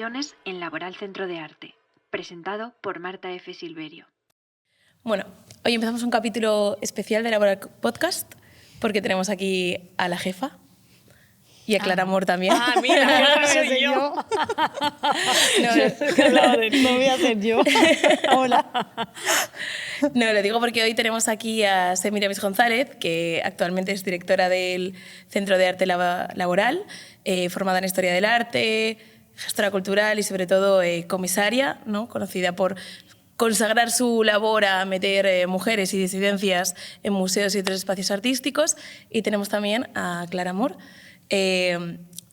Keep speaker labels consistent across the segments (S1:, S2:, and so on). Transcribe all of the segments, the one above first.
S1: representaciones en Laboral Centro de Arte, presentado por Marta F. Silverio.
S2: Bueno, hoy empezamos un capítulo especial de Laboral Podcast porque tenemos aquí a la jefa y a Clara Amor también.
S3: Ah, mira, soy yo.
S2: No
S3: voy a hacer yo. Hola.
S2: No, lo digo porque hoy tenemos aquí a Semiramis González, que actualmente es directora del Centro de Arte Laboral, formada en Historia del Arte, gestora cultural y sobre todo comisaria, ¿no? Conocida por consagrar su labor a meter mujeres y disidencias en museos y otros espacios artísticos. Y tenemos también a Clara Amor,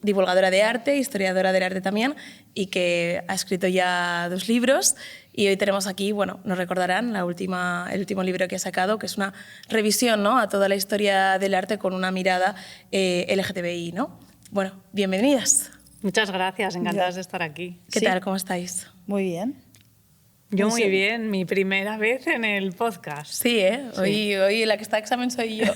S2: divulgadora de arte, historiadora del arte también, y que ha escrito ya 2 libros. Y hoy tenemos aquí, bueno, nos recordarán el último libro que ha sacado, que es una revisión, ¿no?, a toda la historia del arte con una mirada LGTBI, ¿no? Bueno, bienvenidas.
S3: Muchas gracias, encantadas de estar aquí.
S2: ¿Qué tal? ¿Cómo estáis?
S4: Muy bien.
S3: Yo muy bien, mi primera vez en el podcast.
S2: Sí, ¿eh?
S3: Sí.
S2: Hoy la que está a examen soy yo.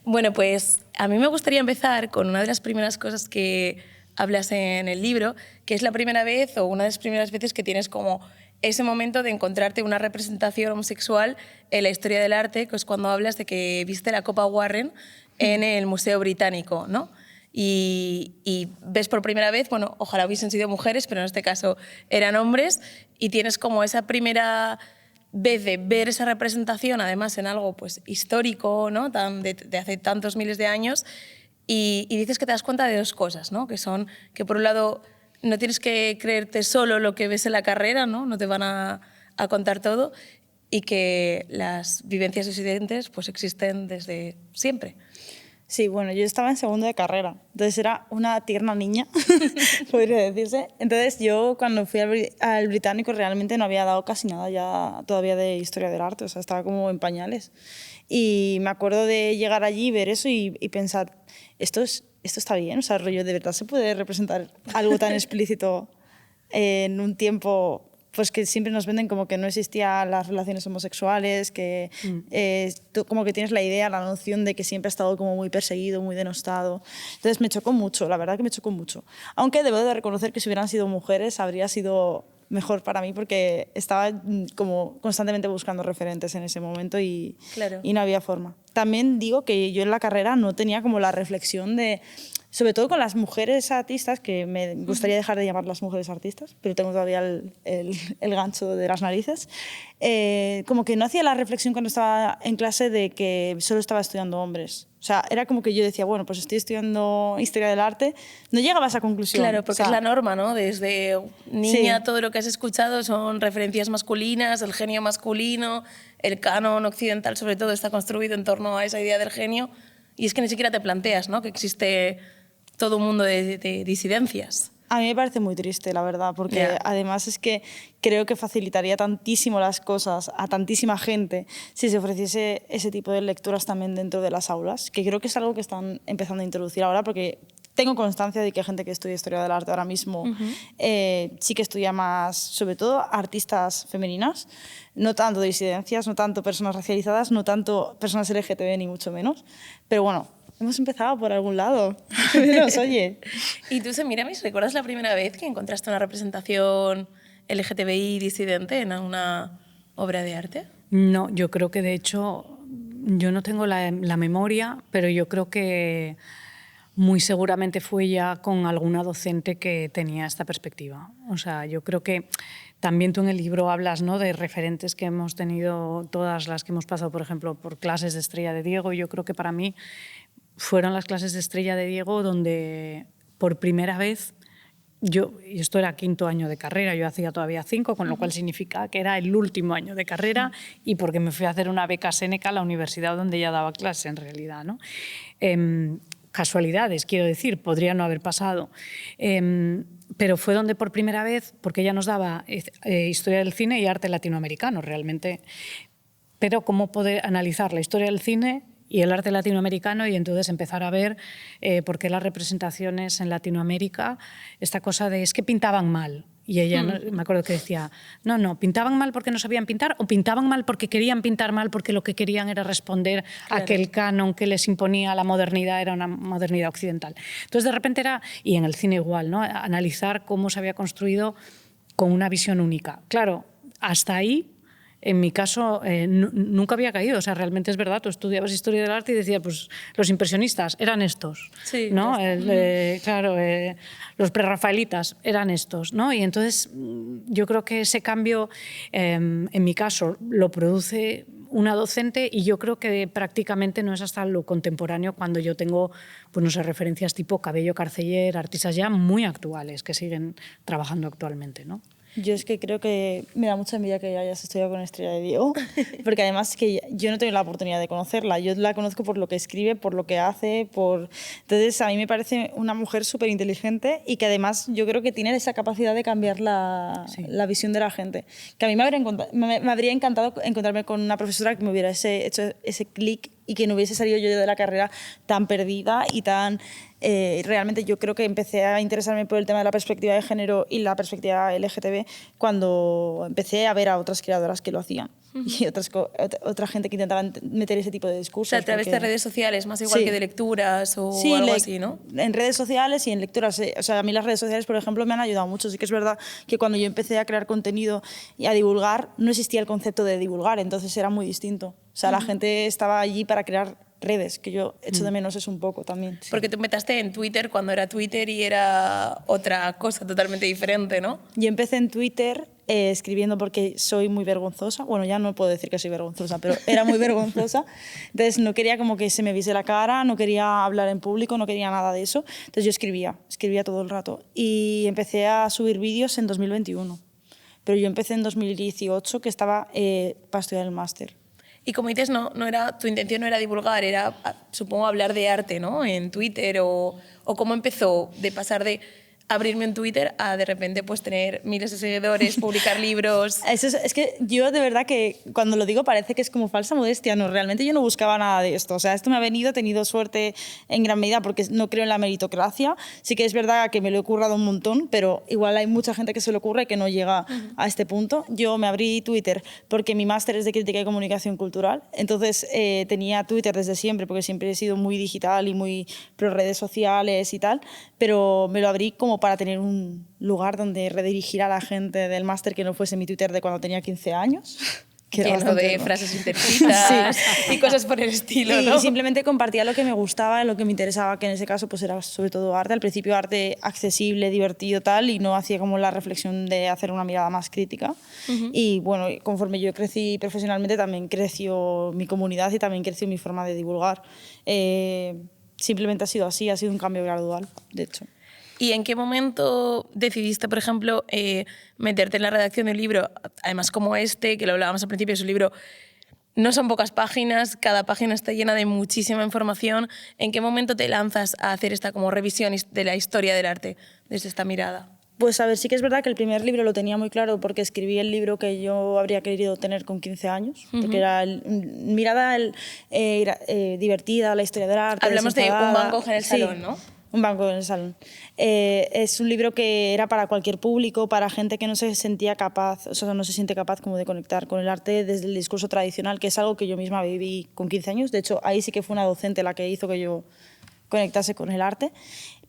S2: Bueno, pues a mí me gustaría empezar con una de las primeras cosas que hablas en el libro, que es la primera vez o una de las primeras veces que tienes como ese momento de encontrarte una representación homosexual en la historia del arte, que es cuando hablas de que viste la Copa Warren en el Museo Británico, ¿no? Y ves por primera vez, bueno, ojalá hubiesen sido mujeres, pero en este caso eran hombres, y tienes como esa primera vez de ver esa representación, además en algo pues histórico, ¿no?, de hace tantos miles de años, y dices que te das cuenta de 2 cosas, ¿no?, que son que por un lado no tienes que creerte solo lo que ves en la carrera, no te van a contar todo, y que las vivencias disidentes pues existen desde siempre.
S4: Sí, bueno, yo estaba en segundo de carrera, entonces era una tierna niña, podría decirse. Entonces yo cuando fui al británico realmente no había dado casi nada ya todavía de historia del arte, o sea, estaba como en pañales. Y me acuerdo de llegar allí, ver eso y pensar, esto está bien, o sea, rollo, ¿de verdad se puede representar algo tan explícito en un tiempo pues que siempre nos venden como que no existían las relaciones homosexuales, que tú como que tienes la idea, la noción de que siempre ha estado como muy perseguido, muy denostado. Entonces me chocó mucho, la verdad que me chocó mucho. Aunque debo de reconocer que si hubieran sido mujeres habría sido mejor para mí porque estaba como constantemente buscando referentes en ese momento y no había forma. También digo que yo en la carrera no tenía como la reflexión de, sobre todo con las mujeres artistas, que me gustaría dejar de llamarlas mujeres artistas, pero tengo todavía el gancho de las narices, como que no hacía la reflexión cuando estaba en clase de que solo estaba estudiando hombres. O sea, era como que yo decía, bueno, pues estoy estudiando Historia del Arte. No llegaba a esa conclusión.
S2: Claro, porque es la norma, ¿no? Desde niña todo lo que has escuchado son referencias masculinas, el genio masculino, el canon occidental sobre todo está construido en torno a esa idea del genio, y es que ni siquiera te planteas, ¿no?, que existe todo un mundo de disidencias.
S4: A mí me parece muy triste, la verdad, porque además es que creo que facilitaría tantísimo las cosas a tantísima gente si se ofreciese ese tipo de lecturas también dentro de las aulas, que creo que es algo que están empezando a introducir ahora, porque tengo constancia de que hay gente que estudia Historia del Arte ahora mismo sí que estudia más, sobre todo, artistas femeninas, no tanto disidencias, no tanto personas racializadas, no tanto personas LGTB, ni mucho menos, pero bueno, hemos empezado por algún lado. Menos, oye.
S2: ¿Y tú, Semiramis, recuerdas la primera vez que encontraste una representación LGTBI disidente en una obra de arte?
S3: No, yo creo que de hecho, yo no tengo la memoria, pero yo creo que muy seguramente fue ya con alguna docente que tenía esta perspectiva. O sea, yo creo que también tú en el libro hablas, ¿no?, de referentes que hemos tenido, todas las que hemos pasado, por ejemplo, por clases de Estrella de Diego. Yo creo que para mí fueron las clases de Estrella de Diego donde por primera vez, y esto era 5º año de carrera, yo hacía todavía 5, con lo cual significa que era el último año de carrera, y porque me fui a hacer una beca Séneca a la universidad donde ya daba clase en realidad, ¿no? Casualidades, quiero decir, podría no haber pasado. Pero fue donde por primera vez, porque ella nos daba historia del cine y arte latinoamericano realmente, pero cómo poder analizar la historia del cine y el arte latinoamericano, y entonces empezar a ver por qué las representaciones en Latinoamérica, esta cosa de es que pintaban mal. Y ella me acuerdo que decía, no, pintaban mal porque no sabían pintar o pintaban mal porque querían pintar mal porque lo que querían era responder a que el canon que les imponía la modernidad era una modernidad occidental. Entonces de repente era, y en el cine igual, ¿no? Analizar cómo se había construido con una visión única. Claro, hasta ahí, en mi caso, nunca había caído. O sea, realmente es verdad, tú estudiabas historia del arte y decías, pues los impresionistas eran estos,
S2: sí,
S3: ¿no? Claro, los prerrafaelitas eran estos, ¿no? Y entonces yo creo que ese cambio, en mi caso, lo produce una docente y yo creo que prácticamente no es hasta lo contemporáneo cuando yo tengo, pues no sé, referencias tipo Cabello, Carceller, artistas ya muy actuales que siguen trabajando actualmente, ¿no?
S4: Yo es que creo que me da mucha envidia que hayas estudiado con Estrella de Diego, porque además que yo no tengo la oportunidad de conocerla. Yo la conozco por lo que escribe, por lo que hace, Entonces a mí me parece una mujer súper inteligente y que además yo creo que tiene esa capacidad de cambiar la visión de la gente. Que a mí me habría encantado encontrarme con una profesora que me hubiera hecho ese clic y que no hubiese salido yo de la carrera tan perdida y tan... realmente yo creo que empecé a interesarme por el tema de la perspectiva de género y la perspectiva LGTB cuando empecé a ver a otras creadoras que lo hacían y otra gente que intentaba meter ese tipo de discursos.
S2: O sea, a través de redes sociales, más igual que de lecturas o algo así, ¿no?
S4: En redes sociales y en lecturas. O sea, a mí las redes sociales, por ejemplo, me han ayudado mucho. Sí que es verdad que cuando yo empecé a crear contenido y a divulgar, no existía el concepto de divulgar, entonces era muy distinto. O sea, la gente estaba allí para crear redes, que yo echo de menos eso un poco también. Sí.
S2: Porque tú empezaste en Twitter cuando era Twitter y era otra cosa totalmente diferente, ¿no?
S4: Yo empecé en Twitter escribiendo porque soy muy vergonzosa. Bueno, ya no puedo decir que soy vergonzosa, pero era muy vergonzosa. Entonces no quería como que se me viese la cara, no quería hablar en público, no quería nada de eso. Entonces yo escribía todo el rato. Y empecé a subir vídeos en 2021. Pero yo empecé en 2018, que estaba para estudiar el máster.
S2: Y como dices, tu intención no era divulgar, era, supongo, hablar de arte, ¿no? En Twitter o cómo empezó de pasar de abrirme un Twitter a de repente pues tener miles de seguidores, publicar libros.
S4: Es que yo de verdad que cuando lo digo parece que es como falsa modestia. No, realmente yo no buscaba nada de esto. O sea, esto me ha venido, he tenido suerte en gran medida porque no creo en la meritocracia. Sí que es verdad que me lo he currado un montón, pero igual hay mucha gente que se lo ocurre y que no llega a este punto. Yo me abrí Twitter porque mi máster es de crítica y comunicación cultural. Entonces tenía Twitter desde siempre porque siempre he sido muy digital y muy pro redes sociales y tal, pero me lo abrí como para tener un lugar donde redirigir a la gente del máster que no fuese mi Twitter de cuando tenía 15 años. Que era
S2: lleno de frases intercitas y cosas por el estilo, ¿no?
S4: Y simplemente compartía lo que me gustaba, lo que me interesaba, que en ese caso pues era sobre todo arte. Al principio arte accesible, divertido, tal, y no hacía como la reflexión de hacer una mirada más crítica. Y bueno, conforme yo crecí profesionalmente también creció mi comunidad y también creció mi forma de divulgar. Simplemente ha sido así, ha sido un cambio gradual, de hecho.
S2: ¿Y en qué momento decidiste, por ejemplo, meterte en la redacción de un libro, además como este, que lo hablábamos al principio, es un libro, no son pocas páginas, cada página está llena de muchísima información? ¿En qué momento te lanzas a hacer esta como revisión de la historia del arte desde esta mirada?
S4: Pues a ver, sí que es verdad que el primer libro lo tenía muy claro porque escribí el libro que yo habría querido tener con 15 años, porque era mirada divertida a la historia del arte.
S2: Hablamos de Un banco en el salón, ¿no?
S4: Un banco en el salón. Es un libro que era para cualquier público, para gente que no se sentía capaz, o sea, no se siente capaz como de conectar con el arte desde el discurso tradicional, que es algo que yo misma viví con 15 años. De hecho, ahí sí que fue una docente la que hizo que yo conectase con el arte.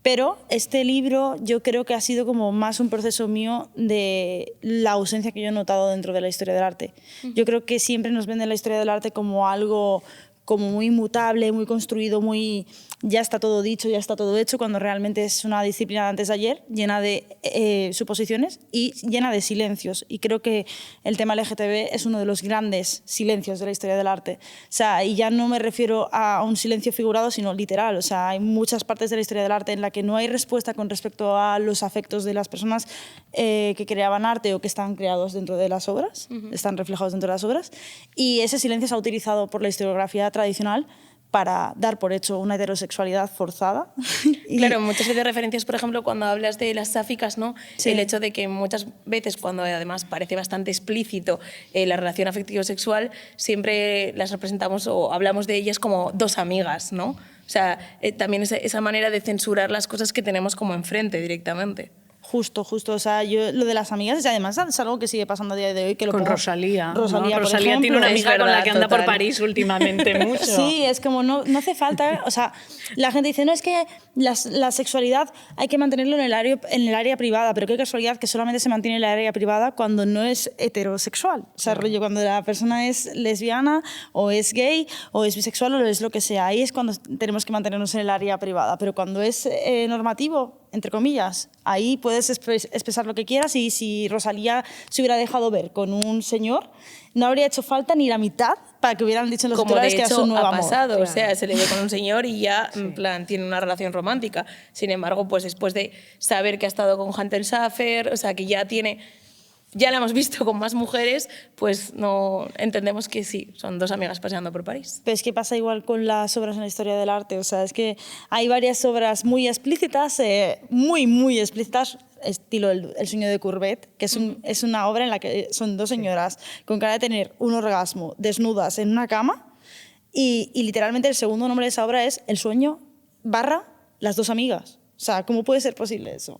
S4: Pero este libro yo creo que ha sido como más un proceso mío de la ausencia que yo he notado dentro de la historia del arte. Yo creo que siempre nos venden la historia del arte como algo como muy inmutable, muy construido, muy ya está todo dicho, ya está todo hecho, cuando realmente es una disciplina de antes de ayer, llena de suposiciones y llena de silencios. Y creo que el tema LGTB es uno de los grandes silencios de la historia del arte. O sea, y ya no me refiero a un silencio figurado, sino literal. O sea, hay muchas partes de la historia del arte en la que no hay respuesta con respecto a los afectos de las personas que creaban arte o que están creados dentro de las obras, están reflejados dentro de las obras. Y ese silencio se ha utilizado por la historiografía tradicional para dar por hecho una heterosexualidad forzada.
S2: Claro, muchas veces referencias, por ejemplo, cuando hablas de las sáficas, ¿no? Sí. El hecho de que muchas veces, cuando además parece bastante explícito la relación afectivo-sexual, siempre las representamos o hablamos de ellas como dos amigas, ¿no? O sea, también esa manera de censurar las cosas que tenemos como enfrente directamente.
S4: Justo. O sea, yo lo de las amigas, además es algo que sigue pasando a día de hoy. Que lo
S3: con
S4: pongo-
S3: Rosalía. ¿no?
S4: Rosalía, por
S3: Rosalía
S4: ejemplo.
S3: tiene una amiga
S2: Es
S3: con la
S2: verdad,
S3: que anda por
S2: total.
S3: París últimamente mucho.
S4: Sí, es como no hace falta, o sea, la gente dice, no, es que la sexualidad hay que mantenerlo en el área privada, pero qué casualidad que solamente se mantiene en el área privada cuando no es heterosexual. O sea, rollo, cuando la persona es lesbiana o es gay o es bisexual o es lo que sea, ahí es cuando tenemos que mantenernos en el área privada, pero cuando es normativo, entre comillas, ahí puedes expresar lo que quieras y si Rosalía se hubiera dejado ver con un señor, no habría hecho falta ni la mitad para que hubieran dicho en los
S2: Como de
S4: titulares que era su
S2: hecho
S4: nuevo
S2: ha
S4: amor.
S2: pasado, o
S3: Claro.
S2: sea, se le ve con un señor y ya, en plan, tiene una relación romántica. Sin embargo, pues después de saber que ha estado con Hunter Schafer, o sea, que ya la hemos visto con más mujeres, pues no entendemos que sí, son dos amigas paseando por París.
S4: Pero es que pasa igual con las obras en la historia del arte. O sea, es que hay varias obras muy explícitas, muy explícitas, estilo El sueño de Courbet, que es una obra en la que son dos señoras con cara de tener un orgasmo desnudas en una cama y literalmente el segundo nombre de esa obra es El sueño / las dos amigas. O sea, ¿cómo puede ser posible eso?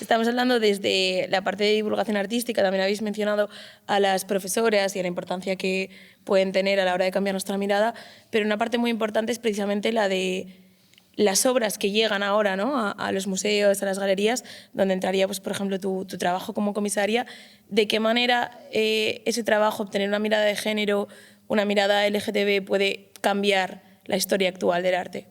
S2: Estamos hablando desde la parte de divulgación artística, también habéis mencionado a las profesoras y a la importancia que pueden tener a la hora de cambiar nuestra mirada, pero una parte muy importante es precisamente la de las obras que llegan ahora, ¿no? a los museos, a las galerías, donde entraría, pues, por ejemplo, tu trabajo como comisaria. ¿De qué manera ese trabajo, obtener una mirada de género, una mirada LGTB, puede cambiar la historia actual del arte?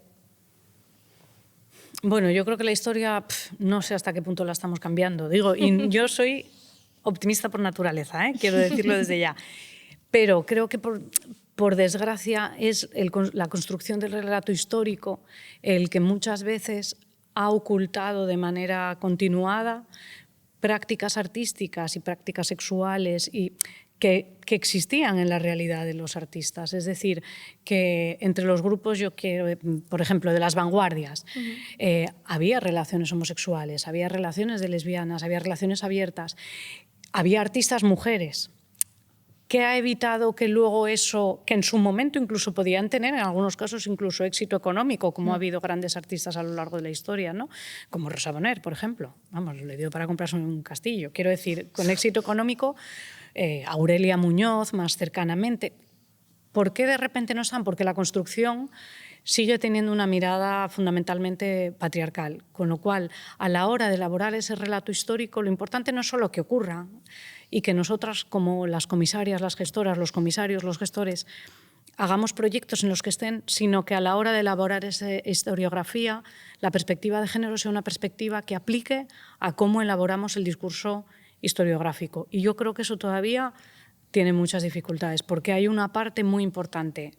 S3: Bueno, yo creo que la historia, no sé hasta qué punto la estamos cambiando. Digo, y yo soy optimista por naturaleza, quiero decirlo desde ya. Pero creo que por desgracia es la construcción del relato histórico el que muchas veces ha ocultado de manera continuada prácticas artísticas y prácticas sexuales y que existían en la realidad de los artistas. Es decir, que entre los grupos, por ejemplo, de las vanguardias, había relaciones homosexuales, había relaciones de lesbianas, había relaciones abiertas, había artistas mujeres. ¿Qué ha evitado que luego eso, que en su momento incluso podían tener, en algunos casos incluso éxito económico, como ha habido grandes artistas a lo largo de la historia, ¿no? Como Rosa Bonheur, por ejemplo? Vamos, le dio para comprarse un castillo. Quiero decir, con éxito económico, Aurelia Muñoz, más cercanamente. ¿Por qué de repente no están? Porque la construcción sigue teniendo una mirada fundamentalmente patriarcal, con lo cual, a la hora de elaborar ese relato histórico, lo importante no es solo que ocurra y que nosotras, como las comisarias, las gestoras, los comisarios, los gestores, hagamos proyectos en los que estén, sino que a la hora de elaborar esa historiografía, la perspectiva de género sea una perspectiva que aplique a cómo elaboramos el discurso historiográfico. Y yo creo que eso todavía tiene muchas dificultades, porque hay una parte muy importante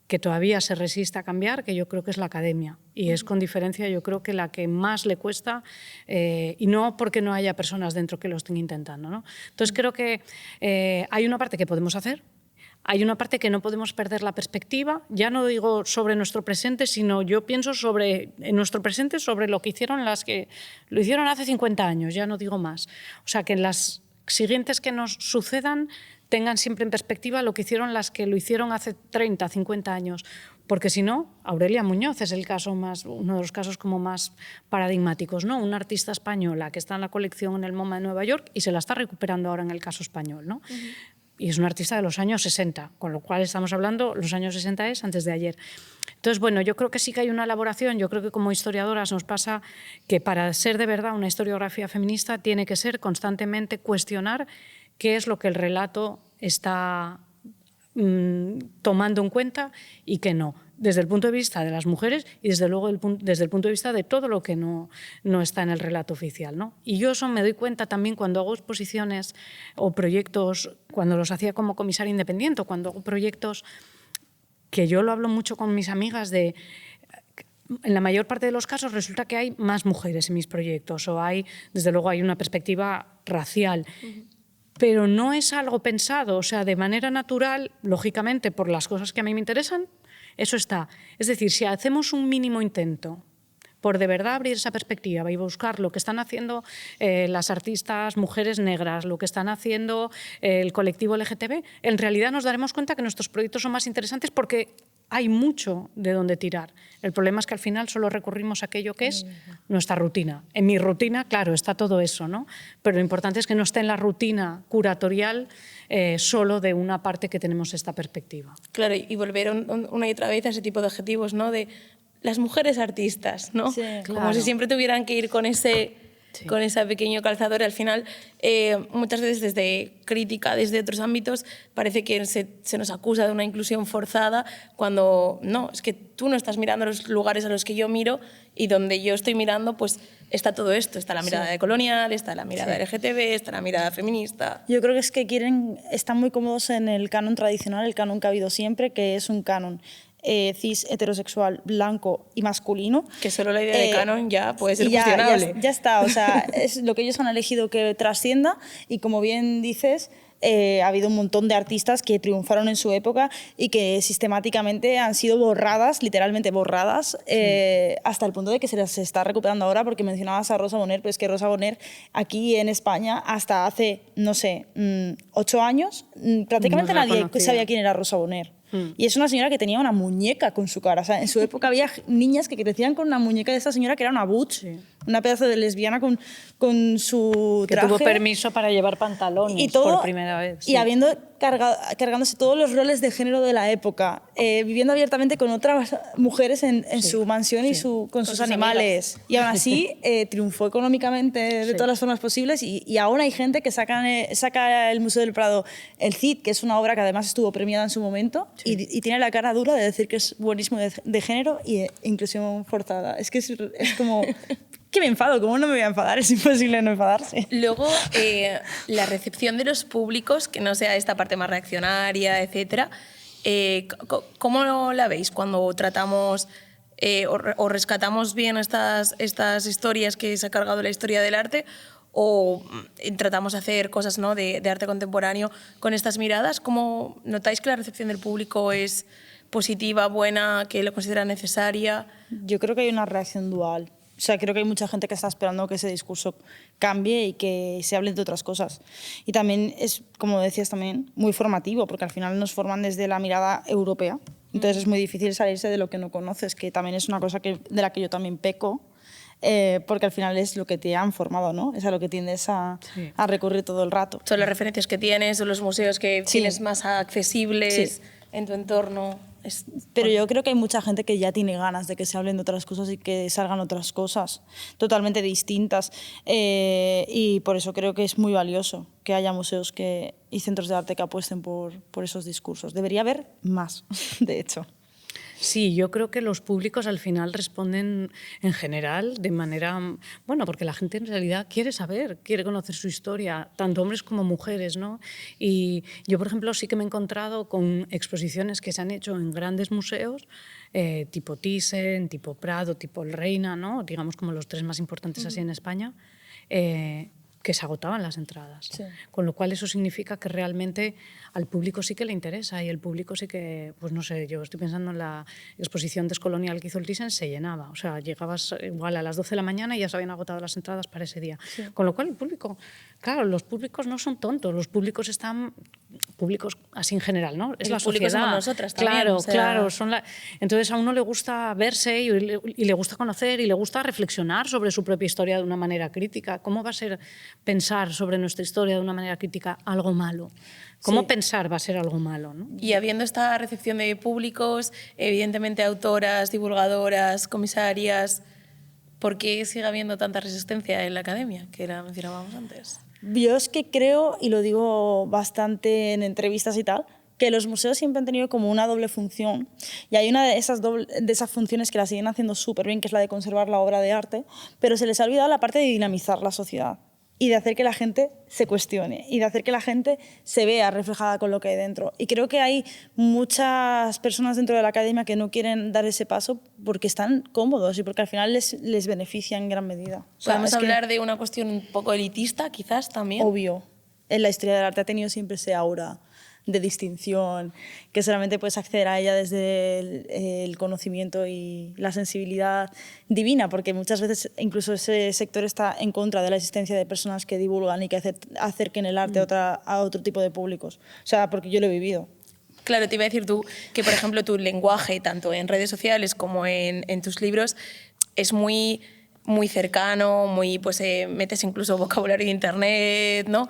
S3: que todavía se resiste a cambiar, que yo creo que es la academia. Y es con diferencia, yo creo que la que más le cuesta, y no porque no haya personas dentro que lo estén intentando, ¿no? Entonces creo que hay una parte que podemos hacer, hay una parte que no podemos perder la perspectiva, ya no digo sobre nuestro presente, sino yo pienso en nuestro presente sobre lo que hicieron las que lo hicieron hace 50 años, ya no digo más. O sea, que las siguientes que nos sucedan tengan siempre en perspectiva lo que hicieron las que lo hicieron hace 30, 50 años. Porque si no, Aurelia Muñoz es uno de los casos como más paradigmáticos, ¿no? Una artista española que está en la colección en el MoMA de Nueva York y se la está recuperando ahora en el caso español, ¿no? Y es una artista de los años 60, con lo cual estamos hablando, los años 60 es antes de ayer. Entonces, bueno, yo creo que sí que hay una elaboración, yo creo que como historiadoras nos pasa que para ser de verdad una historiografía feminista tiene que ser constantemente cuestionar qué es lo que el relato está tomando en cuenta y qué no, desde el punto de vista de las mujeres y desde luego desde el punto de vista de todo lo que no está en el relato oficial, ¿no? Y yo eso me doy cuenta también cuando hago exposiciones o proyectos, cuando los hacía como comisaria independiente, cuando hago proyectos que yo lo hablo mucho con mis amigas de... En la mayor parte de los casos resulta que hay más mujeres en mis proyectos o desde luego hay una perspectiva racial. Pero no es algo pensado, o sea, de manera natural, lógicamente, por las cosas que a mí me interesan, eso está. Es decir, si hacemos un mínimo intento por de verdad abrir esa perspectiva y buscar lo que están haciendo las artistas mujeres negras, lo que están haciendo el colectivo LGTB, en realidad nos daremos cuenta que nuestros proyectos son más interesantes porque hay mucho de dónde tirar. El problema es que al final solo recurrimos a aquello que es nuestra rutina. En mi rutina, claro, está todo eso, ¿no? Pero lo importante es que no esté en la rutina curatorial solo de una parte que tenemos esta perspectiva.
S2: Claro, y volver una y otra vez a ese tipo de objetivos, ¿no? De las mujeres artistas, ¿no?
S4: Sí,
S2: Como
S3: claro.
S2: si siempre tuvieran que ir con ese pequeño calzador. Y al final, muchas veces desde crítica, desde otros ámbitos, parece que se nos acusa de una inclusión forzada, cuando no, es que tú no estás mirando los lugares a los que yo miro, y donde yo estoy mirando, pues está todo esto. Está la mirada de colonial, está la mirada LGTB, está la mirada feminista.
S4: Yo creo que es que están muy cómodos en el canon tradicional, el canon que ha habido siempre, que es un canon cis, heterosexual, blanco y masculino.
S2: Que solo la idea de canon ya puede ser
S4: y
S2: cuestionable.
S4: Ya está, o sea, es lo que ellos han elegido que trascienda, y como bien dices, ha habido un montón de artistas que triunfaron en su época y que sistemáticamente han sido borradas, literalmente borradas, hasta el punto de que se las está recuperando ahora, porque mencionabas a Rosa Bonheur, pues que Rosa Bonheur aquí en España hasta hace, no sé, 8 años, prácticamente
S3: No la
S4: nadie
S3: conocía.
S4: sabía quién era Rosa Bonheur. Y es una señora que tenía una muñeca con su cara. O sea, en su época había niñas que crecían con una muñeca de esta señora que era una butch, una pedazo de lesbiana con su
S3: Que
S4: traje.
S3: tuvo permiso para llevar pantalones
S4: Y todo,
S3: por primera vez.
S4: y habiendo cargándose todos los roles de género de la época, viviendo abiertamente con otras mujeres en su mansión y con sus animales. Y aún así triunfó económicamente de todas las formas posibles, y aún hay gente que saca el Museo del Prado el Cid, que es una obra que además estuvo premiada en su momento, y tiene la cara dura de decir que es buenísimo de género y inclusión forzada. Es que es como... que me enfado, ¿cómo no me voy a enfadar? Es imposible no enfadarse.
S2: Luego, la recepción de los públicos, que no sea esta parte más reaccionaria, etcétera, ¿cómo la veis cuando tratamos o rescatamos bien estas historias que se ha cargado la historia del arte, o tratamos de hacer cosas, ¿no?, de arte contemporáneo con estas miradas? ¿Cómo notáis que la recepción del público es positiva, buena, que lo considera necesaria?
S4: Yo creo que hay una reacción dual. O sea, creo que hay mucha gente que está esperando que ese discurso cambie y que se hable de otras cosas. Y también es, como decías también, muy formativo, porque al final nos forman desde la mirada europea. Entonces es muy difícil salirse de lo que no conoces, que también es una cosa de la que yo también peco, porque al final es lo que te han formado, ¿no? Es a lo que tiendes a recurrir todo el rato.
S2: Son las referencias que tienes, son los museos que tienes más accesibles en tu entorno.
S4: Pero yo creo que hay mucha gente que ya tiene ganas de que se hablen de otras cosas y que salgan otras cosas totalmente distintas, y por eso creo que es muy valioso que haya museos y centros de arte que apuesten por esos discursos. Debería haber más, de hecho.
S3: Sí, yo creo que los públicos al final responden en general de manera... Bueno, porque la gente en realidad quiere saber, quiere conocer su historia, tanto hombres como mujeres, ¿no? Y yo, por ejemplo, sí que me he encontrado con exposiciones que se han hecho en grandes museos, tipo Thyssen, tipo Prado, tipo El Reina, ¿no? Digamos como los 3 más importantes así en España, que se agotaban las entradas.
S4: Sí.
S3: Con lo cual eso significa que realmente al público sí que le interesa, y el público sí que, pues no sé, yo estoy pensando en la exposición descolonial que hizo el Thyssen, se llenaba. O sea, llegabas igual a las 12 de la mañana y ya se habían agotado las entradas para ese día. Sí. Con lo cual el público, claro, los públicos no son tontos, los públicos están... Públicos así en general, ¿no? Es la sociedad.
S2: Somos nosotras también.
S3: Claro,
S2: o sea...
S3: claro. Entonces a uno le gusta verse y le gusta conocer y le gusta reflexionar sobre su propia historia de una manera crítica. ¿Cómo va a ser pensar sobre nuestra historia de una manera crítica algo malo? ¿Cómo pensar va a ser algo malo, ¿no?
S2: Y habiendo esta recepción de públicos, evidentemente autoras, divulgadoras, comisarias, ¿por qué sigue habiendo tanta resistencia en la academia, que la mencionábamos antes?
S4: Yo es que creo, y lo digo bastante en entrevistas y tal, que los museos siempre han tenido como una doble función, y hay una de esas funciones que la siguen haciendo súper bien, que es la de conservar la obra de arte, pero se les ha olvidado la parte de dinamizar la sociedad y de hacer que la gente se cuestione y de hacer que la gente se vea reflejada con lo que hay dentro. Y creo que hay muchas personas dentro de la academia que no quieren dar ese paso porque están cómodos y porque al final les beneficia en gran medida. O sea,
S2: ¿Podemos hablar de una cuestión un poco elitista, quizás, también?
S4: Obvio. En la historia del arte ha tenido siempre ese aura de distinción, que solamente puedes acceder a ella desde el conocimiento y la sensibilidad divina, porque muchas veces incluso ese sector está en contra de la existencia de personas que divulgan y que acerquen el arte a otro tipo de públicos. O sea, porque yo lo he vivido.
S2: Claro, te iba a decir tú que, por ejemplo, tu lenguaje, tanto en redes sociales como en tus libros, es muy, muy cercano, muy, pues metes incluso vocabulario de internet, ¿no?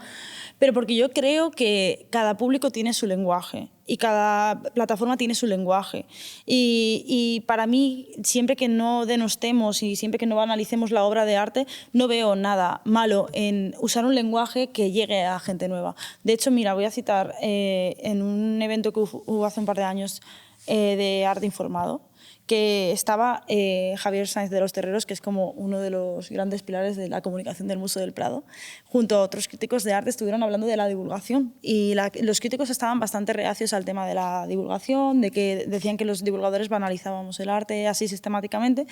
S4: Pero porque yo creo que cada público tiene su lenguaje y cada plataforma tiene su lenguaje. Y para mí, siempre que no denostemos y siempre que no analicemos la obra de arte, no veo nada malo en usar un lenguaje que llegue a gente nueva. De hecho, mira, voy a citar en un evento que hubo hace un par de años de arte informado, que estaba Javier Sáenz de los Terreros, que es como uno de los grandes pilares de la comunicación del Museo del Prado, junto a otros críticos de arte estuvieron hablando de la divulgación y los críticos estaban bastante reacios al tema de la divulgación, de que decían que los divulgadores banalizábamos el arte así sistemáticamente,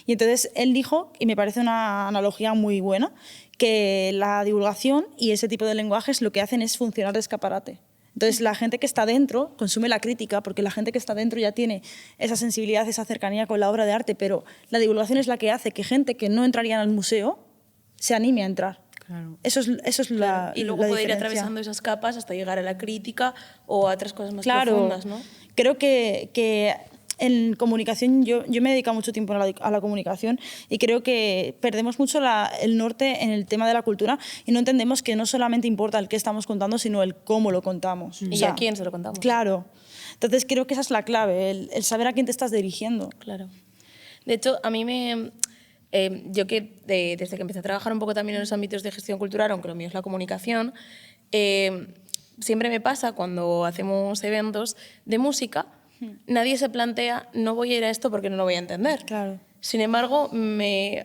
S4: y entonces él dijo, y me parece una analogía muy buena, que la divulgación y ese tipo de lenguajes lo que hacen es funcionar de escaparate. Entonces, la gente que está dentro consume la crítica, porque la gente que está dentro ya tiene esa sensibilidad, esa cercanía con la obra de arte, pero la divulgación es la que hace que gente que no entraría en el museo se anime a entrar.
S3: Claro.
S4: Eso es la
S2: Y luego
S4: la
S2: poder ir
S4: diferencia.
S2: atravesando esas capas hasta llegar a la crítica o a otras cosas más
S4: Claro,
S2: profundas, ¿no?
S4: creo que en comunicación, yo me he dedicado mucho tiempo a la comunicación y creo que perdemos mucho el norte en el tema de la cultura y no entendemos que no solamente importa el qué estamos contando, sino el cómo lo contamos.
S2: Y a quién se lo contamos.
S4: Claro. Entonces creo que esa es la clave, el saber a quién te estás dirigiendo.
S2: Claro. De hecho, a mí yo que desde que empecé a trabajar un poco también en los ámbitos de gestión cultural, aunque lo mío es la comunicación, siempre me pasa cuando hacemos eventos de música, nadie se plantea, no voy a ir a esto porque no lo voy a entender.
S4: Claro.
S2: Sin embargo,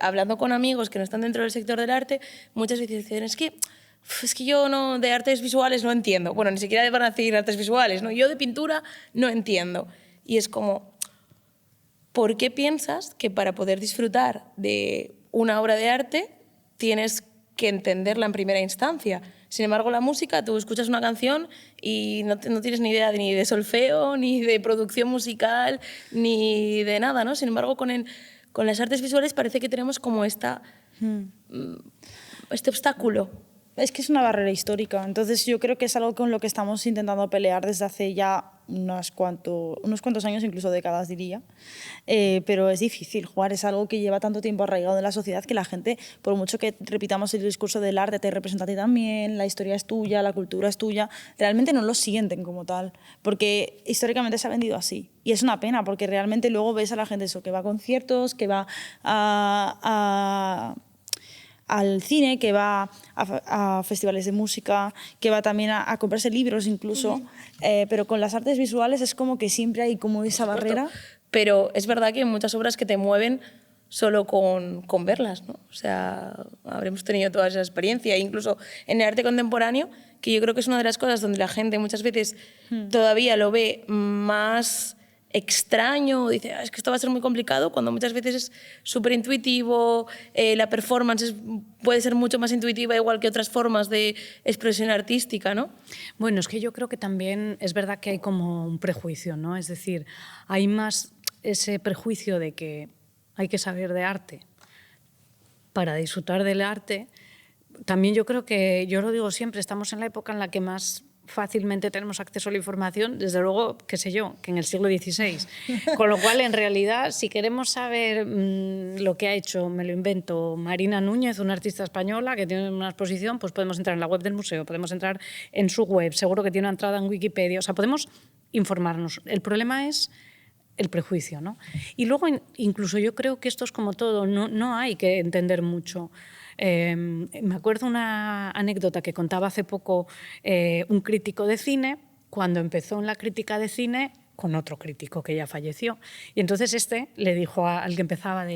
S2: hablando con amigos que no están dentro del sector del arte, muchas veces dicen, es que yo no, de artes visuales no entiendo. Bueno, ni siquiera van a decir artes visuales, ¿no? Yo de pintura no entiendo. Y es como, ¿por qué piensas que para poder disfrutar de una obra de arte tienes que entenderla en primera instancia? Sin embargo, la música, tú escuchas una canción y no tienes ni idea ni de solfeo, ni de producción musical, ni de nada, ¿no? Sin embargo, con las artes visuales parece que tenemos como este obstáculo.
S4: Es que es una barrera histórica, entonces yo creo que es algo con lo que estamos intentando pelear desde hace ya unos cuantos años, incluso décadas diría, pero es difícil jugar, es algo que lleva tanto tiempo arraigado en la sociedad que la gente, por mucho que repitamos el discurso del arte te representa a ti también, la historia es tuya, la cultura es tuya, realmente no lo sienten como tal, porque históricamente se ha vendido así. Y es una pena, porque realmente luego ves a la gente eso, que va a conciertos, que va al cine, que va a festivales de música, que va también a comprarse libros incluso, pero con las artes visuales es como que siempre hay como esa barrera.
S2: Pero es verdad que hay muchas obras que te mueven solo con verlas, ¿no? O sea, habremos tenido toda esa experiencia, incluso en el arte contemporáneo, que yo creo que es una de las cosas donde la gente muchas veces todavía lo ve más extraño, dice, es que esto va a ser muy complicado, cuando muchas veces es súper intuitivo, la performance puede ser mucho más intuitiva, igual que otras formas de expresión artística, ¿no?
S3: Bueno, es que yo creo que también es verdad que hay como un prejuicio, ¿no? Es decir, hay más ese prejuicio de que hay que saber de arte para disfrutar del arte. También yo creo que, yo lo digo siempre, estamos en la época en la que más fácilmente tenemos acceso a la información, desde luego, qué sé yo, que en el siglo XVI. Con lo cual, en realidad, si queremos saber lo que ha hecho, me lo invento, Marina Núñez, una artista española que tiene una exposición, pues podemos entrar en la web del museo, podemos entrar en su web, seguro que tiene una entrada en Wikipedia, o sea, podemos informarnos. El problema es el prejuicio, ¿no? Y luego, incluso yo creo que esto es como todo, no hay que entender mucho. Me acuerdo una anécdota que contaba hace poco un crítico de cine, cuando empezó en la crítica de cine con otro crítico que ya falleció. Y entonces le dijo al que empezaba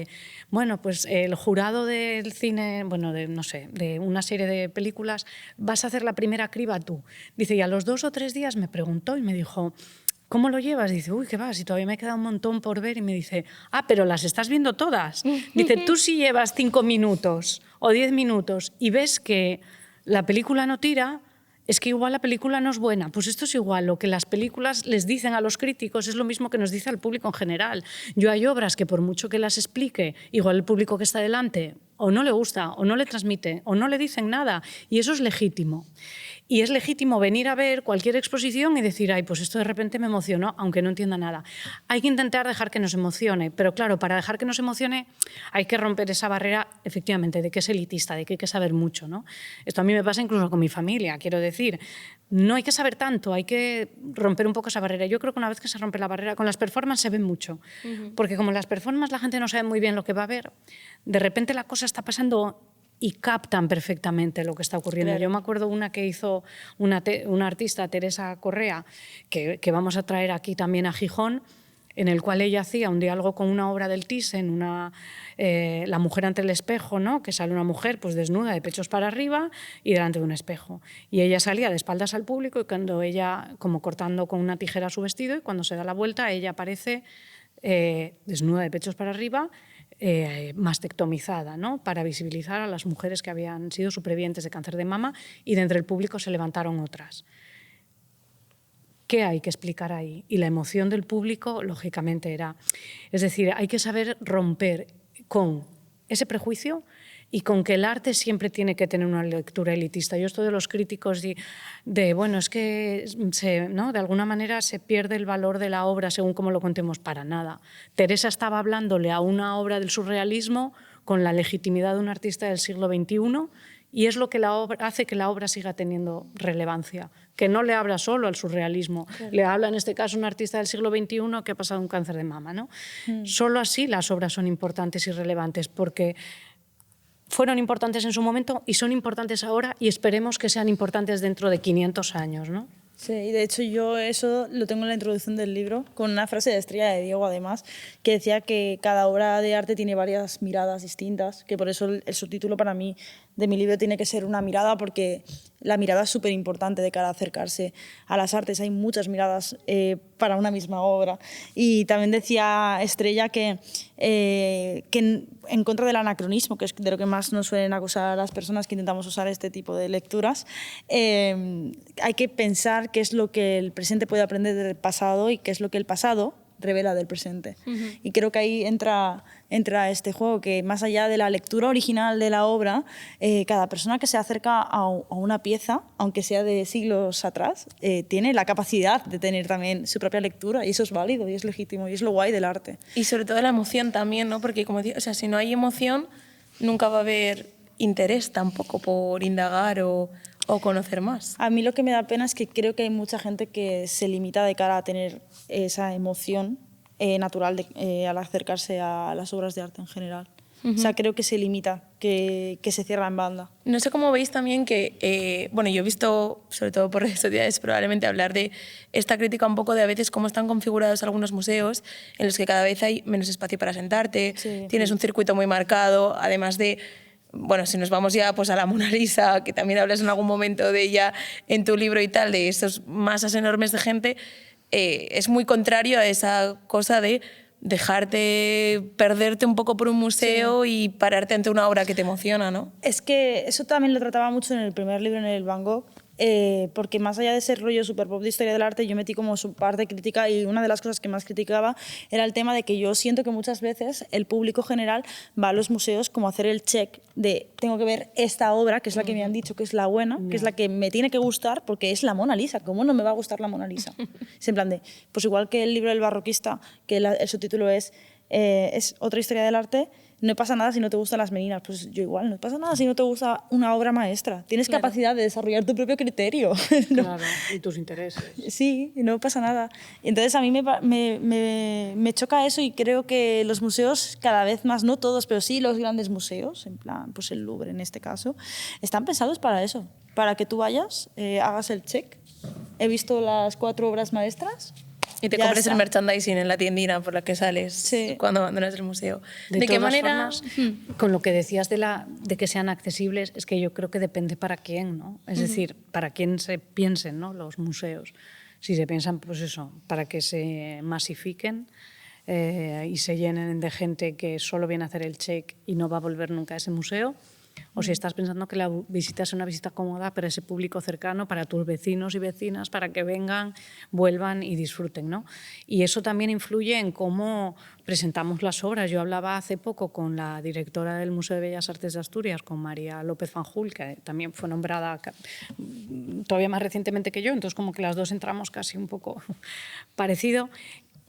S3: bueno, pues el jurado del cine, bueno, de una serie de películas, vas a hacer la primera criba tú. Dice, y a los 2 o 3 días me preguntó y me dijo, ¿cómo lo llevas? Dice, uy, qué va, si todavía me queda un montón por ver. Y me dice, pero las estás viendo todas. Dice, tú si llevas 5 minutos o 10 minutos y ves que la película no tira, es que igual la película no es buena. Pues esto es igual, lo que las películas les dicen a los críticos es lo mismo que nos dice al público en general. Yo hay obras que por mucho que las explique, igual el público que está delante o no le gusta, o no le transmite, o no le dicen nada, y eso es legítimo. Y es legítimo venir a ver cualquier exposición y decir, ay, pues esto de repente me emocionó, aunque no entienda nada. Hay que intentar dejar que nos emocione, pero claro, para dejar que nos emocione hay que romper esa barrera, efectivamente, de que es elitista, de que hay que saber mucho, ¿no? Esto a mí me pasa incluso con mi familia, quiero decir. No hay que saber tanto, hay que romper un poco esa barrera. Yo creo que una vez que se rompe la barrera, con las performances se ven mucho, porque como las performances la gente no sabe muy bien lo que va a ver, de repente la cosa está pasando y captan perfectamente lo que está ocurriendo. Claro. Yo me acuerdo una que hizo una artista, Teresa Correa, que vamos a traer aquí también a Gijón, en el cual ella hacía un diálogo con una obra del Thyssen, La mujer ante el espejo, ¿no? Que sale una mujer pues, desnuda de pechos para arriba y delante de un espejo. Y ella salía de espaldas al público y cuando ella, como cortando con una tijera su vestido, y cuando se da la vuelta ella aparece desnuda de pechos para arriba, mastectomizada, ¿no? Para visibilizar a las mujeres que habían sido supervivientes de cáncer de mama, y de entre el público se levantaron otras. ¿Qué hay que explicar ahí? Y la emoción del público, lógicamente, era... Es decir, hay que saber romper con ese prejuicio y con que el arte siempre tiene que tener una lectura elitista. Yo estoy de los críticos bueno, es que ¿no? De alguna manera se pierde el valor de la obra según cómo lo contemos. Para nada. Teresa estaba hablándole a una obra del surrealismo con la legitimidad de un artista del siglo XXI, y es lo que hace que la obra siga teniendo relevancia, que no le habla solo al surrealismo, claro. Le habla en este caso un artista del siglo XXI que ha pasado un cáncer de mama, ¿no? Solo así las obras son importantes y relevantes, porque fueron importantes en su momento y son importantes ahora, y esperemos que sean importantes dentro de 500 años, ¿no?
S4: Sí, y de hecho yo eso lo tengo en la introducción del libro, con una frase de Estrella de Diego además, que decía que cada obra de arte tiene varias miradas distintas, que por eso el subtítulo para mí de mi libro tiene que ser una mirada, porque la mirada es súper importante de cara a acercarse a las artes. Hay muchas miradas para una misma obra. Y también decía Estrella que en contra del anacronismo, que es de lo que más nos suelen acusar a las personas que intentamos usar este tipo de lecturas, hay que pensar qué es lo que el presente puede aprender del pasado y qué es lo que el pasado revela del presente. Y creo que ahí entra este juego, que más allá de la lectura original de la obra, cada persona que se acerca a una pieza, aunque sea de siglos atrás, tiene la capacidad de tener también su propia lectura, y eso es válido y es legítimo y es lo guay del arte.
S2: Y sobre todo la emoción también, ¿no? Porque como digo, o sea, si no hay emoción, nunca va a haber interés tampoco por indagar o conocer más.
S4: A mí lo que me da pena es que creo que hay mucha gente que se limita de cara a tener esa emoción natural al acercarse a las obras de arte en general. O sea, creo que se limita, que se cierra en banda.
S2: No sé cómo veis también que, bueno, yo he visto, sobre todo por redes sociales, probablemente hablar de esta crítica un poco de a veces cómo están configurados algunos museos en los que cada vez hay menos espacio para sentarte, sí, tienes un circuito muy marcado, además de... Bueno, si nos vamos ya pues, a la Mona Lisa, que también hablas en algún momento de ella en tu libro y tal, de esas masas enormes de gente, es muy contrario a esa cosa de dejarte perderte un poco por un museo, sí, y pararte ante una obra que te emociona, ¿no?
S4: Es que eso también lo trataba mucho en el primer libro, en el Van Gogh, porque más allá de ese rollo super pop de historia del arte, yo metí como su parte crítica, y una de las cosas que más criticaba era el tema de que yo siento que muchas veces el público general va a los museos como a hacer el check de tengo que ver esta obra, que es la que me han dicho que es la buena, que es la que me tiene que gustar, porque es la Mona Lisa. ¿Cómo no me va a gustar la Mona Lisa? Es en plan de, pues igual que el libro del barroquista, que el subtítulo es otra historia del arte, no pasa nada si no te gustan las meninas. Pues yo igual, no pasa nada si no te gusta una obra maestra. Tienes capacidad de desarrollar tu propio criterio. ¿No?
S3: Claro, y tus intereses.
S4: Sí, no pasa nada. Entonces a mí me choca eso, y creo que los museos cada vez más, no todos, pero sí los grandes museos, en plan pues el Louvre en este caso, están pensados para eso, para que tú vayas, hagas el check. He visto las 4 obras maestras.
S2: Y te compres el merchandising en la tiendina por la que sales, sí, cuando abandonas el museo. ¿De qué manera?
S3: Formas, con lo que decías de que sean accesibles, es que yo creo que depende para quién, ¿no? Es decir, para quién se piensen, ¿no?, los museos. Si se piensan, pues eso, para que se masifiquen y se llenen de gente que solo viene a hacer el check y no va a volver nunca a ese museo, O si estás pensando que la visita es una visita cómoda para ese público cercano, para tus vecinos y vecinas, para que vengan, vuelvan y disfruten, ¿no? Y eso también influye en cómo presentamos las obras. Yo hablaba hace poco con la directora del Museo de Bellas Artes de Asturias, con María López Fanjul, que también fue nombrada todavía más recientemente que yo, entonces como que las dos entramos casi un poco parecido.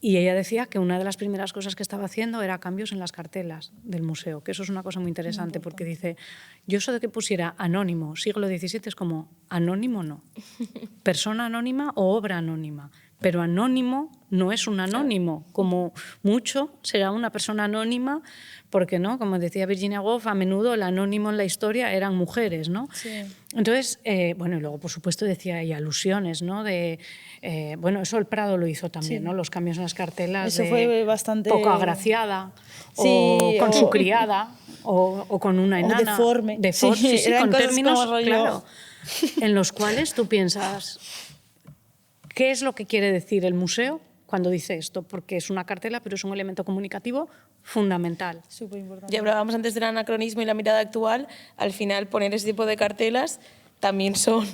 S3: Y ella decía que una de las primeras cosas que estaba haciendo era cambios en las cartelas del museo, que eso es una cosa muy interesante, porque dice, yo eso de que pusiera anónimo, siglo XVII, es como, anónimo no, persona anónima o obra anónima, pero anónimo no es un anónimo, como mucho será una persona anónima, porque no, como decía Virginia Woolf, a menudo el anónimo en la historia eran mujeres, ¿no?
S4: Sí.
S3: Entonces, bueno, y luego por supuesto decía y alusiones, ¿no? Bueno, eso el Prado lo hizo también, ¿no? Los cambios en las cartelas.
S4: Eso fue bastante...
S3: Poco agraciada,
S4: sí,
S3: o con su criada, o con una enana.
S4: O deforme.
S3: Sí, sí, con términos,
S4: rollo...
S3: claro, en los cuales tú piensas, ¿qué es lo que quiere decir el museo cuando dice esto? Porque es una cartela, pero es un elemento comunicativo fundamental.
S4: Súper importante.
S2: Ya hablábamos antes del anacronismo y la mirada actual. Al final, poner ese tipo de cartelas también son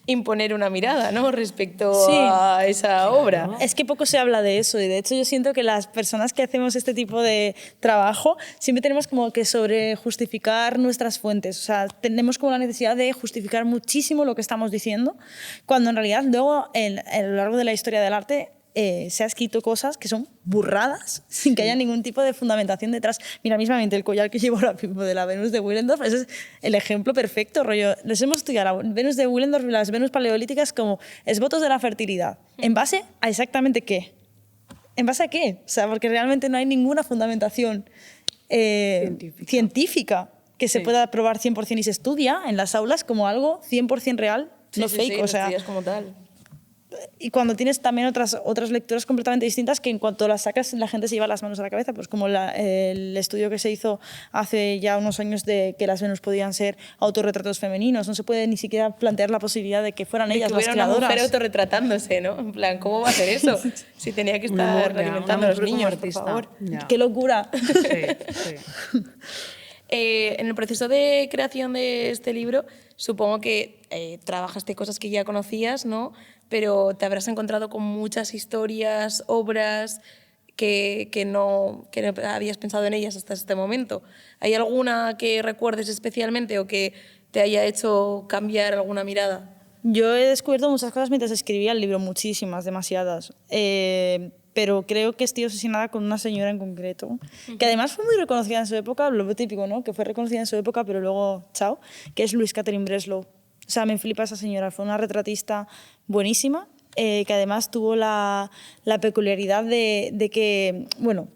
S2: imponer una mirada, ¿no? Respecto a esa obra.
S4: Es que poco se habla de eso y de hecho yo siento que las personas que hacemos este tipo de trabajo siempre tenemos como que sobrejustificar nuestras fuentes, o sea, tenemos como la necesidad de justificar muchísimo lo que estamos diciendo, cuando en realidad luego a lo largo de la historia del arte se ha escrito cosas que son burradas sin que haya ningún tipo de fundamentación detrás. Mira, mismamente el collar que llevo ahora mismo de la Venus de Willendorf, ese es el ejemplo perfecto, rollo. Les hemos estudiado la Venus de Willendorf y las Venus paleolíticas como esbotos de la fertilidad. ¿En base a exactamente qué? ¿En base a qué? O sea, porque realmente no hay ninguna fundamentación científica que se pueda probar 100% y se estudia en las aulas como algo 100% real, no fake. O sea,
S2: como tal.
S4: Y cuando tienes también otras lecturas completamente distintas que en cuanto las sacas la gente se lleva las manos a la cabeza, pues como el estudio que se hizo hace ya unos años de que las Venus podían ser autorretratos femeninos, no se puede ni siquiera plantear la posibilidad de que fueran ellas las creadoras.
S2: Una mujer autorretratándose, ¿no? En plan, ¿cómo va a hacer eso? Si tenía que estar alimentando a los niños, por favor.
S3: Ya.
S4: ¡Qué locura!
S3: Sí.
S2: En el proceso de creación de este libro, supongo que trabajaste cosas que ya conocías, ¿no? Pero te habrás encontrado con muchas historias, obras que no habías pensado en ellas hasta este momento. ¿Hay alguna que recuerdes especialmente o que te haya hecho cambiar alguna mirada?
S4: Yo he descubierto muchas cosas mientras escribía el libro, muchísimas, demasiadas. Pero creo que estoy obsesionada con una señora en concreto, que además fue muy reconocida en su época, lo típico, ¿no? Que fue reconocida en su época, pero luego, chao, que es Louise Catherine Breslow. O sea, me flipa esa señora, fue una retratista buenísima, que además tuvo la peculiaridad de que, bueno,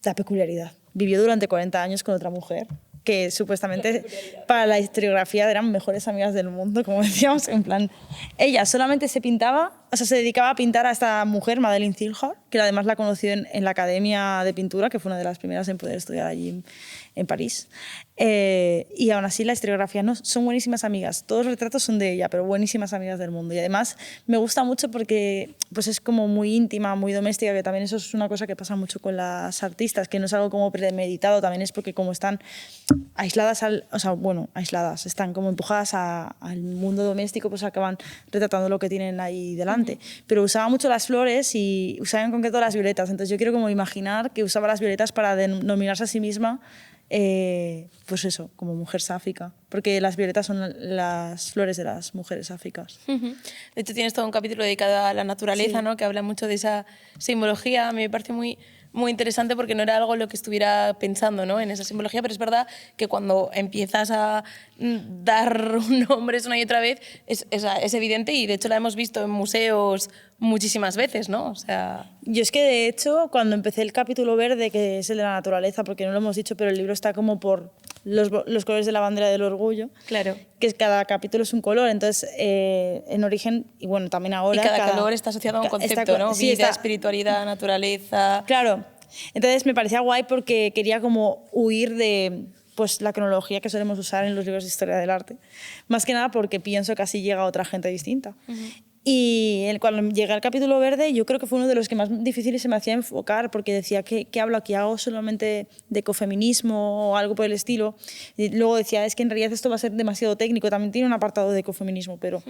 S4: la peculiaridad, vivió durante 40 años con otra mujer, que supuestamente para la historiografía eran mejores amigas del mundo, como decíamos, en plan, ella solamente se dedicaba a pintar a esta mujer, Madeleine Zilhar, que además la conoció en la Academia de Pintura, que fue una de las primeras en poder estudiar allí en París. Y aún así la historiografía no, son buenísimas amigas, todos los retratos son de ella, pero buenísimas amigas del mundo. Y además me gusta mucho porque pues es como muy íntima, muy doméstica, que también eso es una cosa que pasa mucho con las artistas, que no es algo como premeditado, también es porque como están aisladas, aisladas, están como empujadas al mundo doméstico, pues acaban retratando lo que tienen ahí delante. Pero usaba mucho las flores y usaba en concreto las violetas, entonces yo quiero como imaginar que usaba las violetas para denominarse a sí misma pues eso, como mujer sáfica, porque las violetas son las flores de las mujeres sáficas.
S2: De hecho, tienes todo un capítulo dedicado a la naturaleza, ¿no? Que habla mucho de esa simbología. A mí me parece muy interesante porque no era algo en lo que estuviera pensando, ¿no? En esa simbología, pero es verdad que cuando empiezas a dar nombres una y otra vez es evidente y de hecho la hemos visto en museos muchísimas veces, ¿no? O sea...
S4: Yo es que de hecho cuando empecé el capítulo verde, que es el de la naturaleza, porque no lo hemos dicho, pero el libro está como por los colores de la bandera del orgullo,
S2: claro,
S4: que cada capítulo es un color, entonces en origen y bueno también ahora...
S2: Y cada color está asociado a un concepto, ¿no?
S4: Sí,
S2: vida, espiritualidad, naturaleza...
S4: Claro, entonces me parecía guay porque quería como huir de pues, la cronología que solemos usar en los libros de historia del arte, más que nada porque pienso que así llega a otra gente distinta. Y cuando llegué al capítulo verde, yo creo que fue uno de los que más difíciles se me hacía enfocar, porque decía, ¿qué hablo aquí? ¿Hago solamente de ecofeminismo o algo por el estilo? Y luego decía, es que en realidad esto va a ser demasiado técnico, también tiene un apartado de ecofeminismo, pero...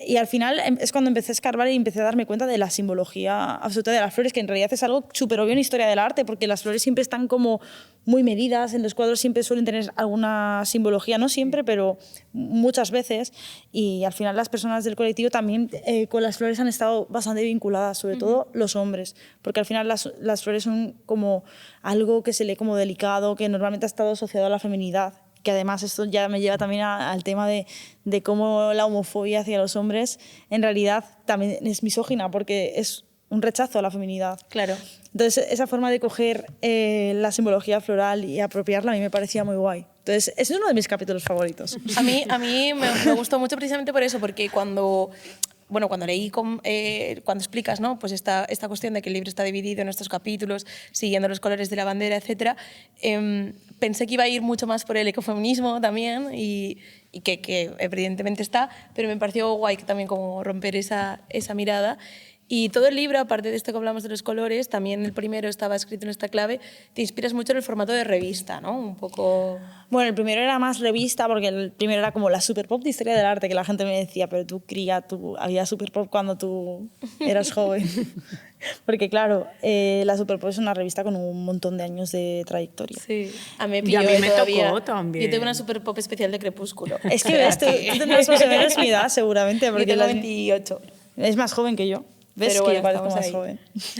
S4: Y al final es cuando empecé a escarbar y empecé a darme cuenta de la simbología absoluta de las flores, que en realidad es algo súper obvio en historia del arte, porque las flores siempre están como muy medidas, en los cuadros siempre suelen tener alguna simbología, no siempre, pero muchas veces, y al final las personas del colectivo también con las flores han estado bastante vinculadas, sobre todo los hombres, porque al final las flores son como algo que se lee como delicado, que normalmente ha estado asociado a la feminidad, que además esto ya me lleva también al tema de cómo la homofobia hacia los hombres en realidad también es misógina, porque es un rechazo a la feminidad.
S2: Claro.
S4: Entonces, esa forma de coger la simbología floral y apropiarla a mí me parecía muy guay. Entonces, ese es uno de mis capítulos favoritos.
S2: A mí me gustó mucho precisamente por eso, porque cuando leí, cuando explicas, ¿no? Pues esta cuestión de que el libro está dividido en estos capítulos, siguiendo los colores de la bandera, etc., pensé que iba a ir mucho más por el ecofeminismo también, y que evidentemente está, pero me pareció guay que también como romper esa mirada. Y todo el libro, aparte de esto que hablamos de los colores, también el primero estaba escrito en esta clave, te inspiras mucho en el formato de revista, ¿no? Un poco...
S4: Bueno, el primero era más revista, porque el primero era como la super pop de historia del arte, que la gente me decía, pero tú, cría, había super pop cuando tú eras joven. Porque claro, la super pop es una revista con un montón de años de trayectoria.
S2: Sí. A mí
S3: Y a mí me
S2: todavía.
S3: tocó también.
S2: Yo tengo una super pop especial de Crepúsculo.
S4: Es que ves, tú tendrás más o menos mi edad, seguramente.
S2: Yo
S4: Porque
S2: tengo 28.
S4: es más joven que yo. ¿Ves?
S2: Pero
S4: que
S2: bueno,
S4: yo parezco
S2: estamos
S4: más
S2: ahí.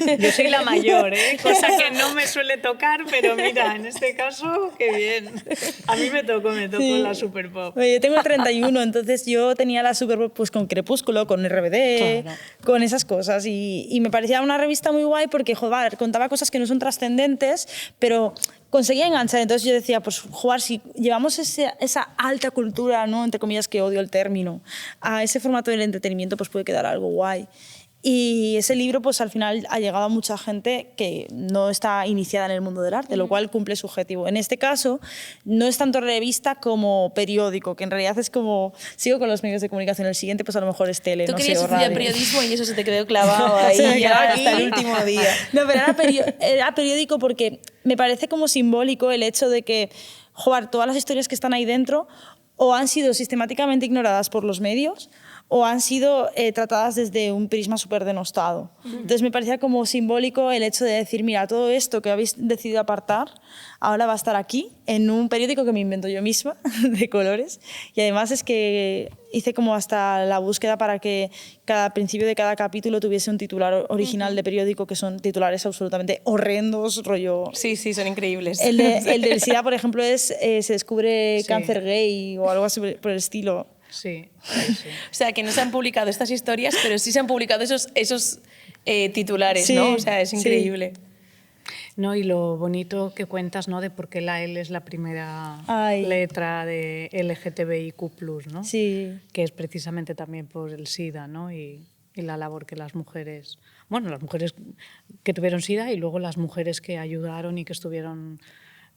S4: joven.
S3: Yo soy la mayor, ¿eh? Cosa que no me suele tocar, pero mira, en este caso, qué bien. A mí me tocó
S4: Sí.
S3: la Super Pop.
S4: Bueno, yo tengo 31, entonces yo tenía la Super Pop pues, con Crepúsculo, con RBD,
S3: Claro.
S4: con esas cosas. Y me parecía una revista muy guay porque joder, contaba cosas que no son trascendentes, pero conseguía enganchar. Entonces yo decía, pues jugar, si llevamos esa alta cultura, ¿no? Entre comillas, que odio el término, a ese formato del entretenimiento, pues puede quedar algo guay. Y ese libro, pues al final ha llegado a mucha gente que no está iniciada en el mundo del arte, lo cual cumple su objetivo. En este caso, no es tanto revista como periódico, que en realidad es como, sigo con los medios de comunicación, el siguiente pues a lo mejor es tele,
S2: Tú
S4: no
S2: querías
S4: sé, o
S2: estudiar
S4: radio.
S2: periodismo y eso se te quedó clavado ahí
S4: Se me quedó
S2: ya
S4: aquí.
S2: hasta el último día.
S4: No, pero era periódico porque me parece como simbólico el hecho de que, joder, todas las historias que están ahí dentro o han sido sistemáticamente ignoradas por los medios o han sido tratadas desde un prisma súper denostado. Entonces me parecía como simbólico el hecho de decir, mira, todo esto que habéis decidido apartar ahora va a estar aquí en un periódico que me invento yo misma, de colores. Y además es que hice como hasta la búsqueda para que cada principio de cada capítulo tuviese un titular original de periódico, que son titulares absolutamente horrendos, rollo...
S2: Sí, sí, son increíbles.
S4: El del SIDA, por ejemplo, es se descubre
S3: Sí.
S4: cáncer gay o algo así por el estilo.
S3: Sí, sí, sí.
S2: O sea, que no se han publicado estas historias, pero sí se han publicado esos titulares,
S4: Sí,
S2: ¿no? O sea, es
S4: sí.
S2: increíble.
S3: No, y lo bonito que cuentas, ¿no? De por qué la L es la primera
S4: Ay.
S3: letra de LGTBIQ+, ¿no?
S4: Sí.
S3: Que es precisamente también por el SIDA, ¿no? Y la labor que las mujeres que tuvieron SIDA y luego las mujeres que ayudaron y que estuvieron,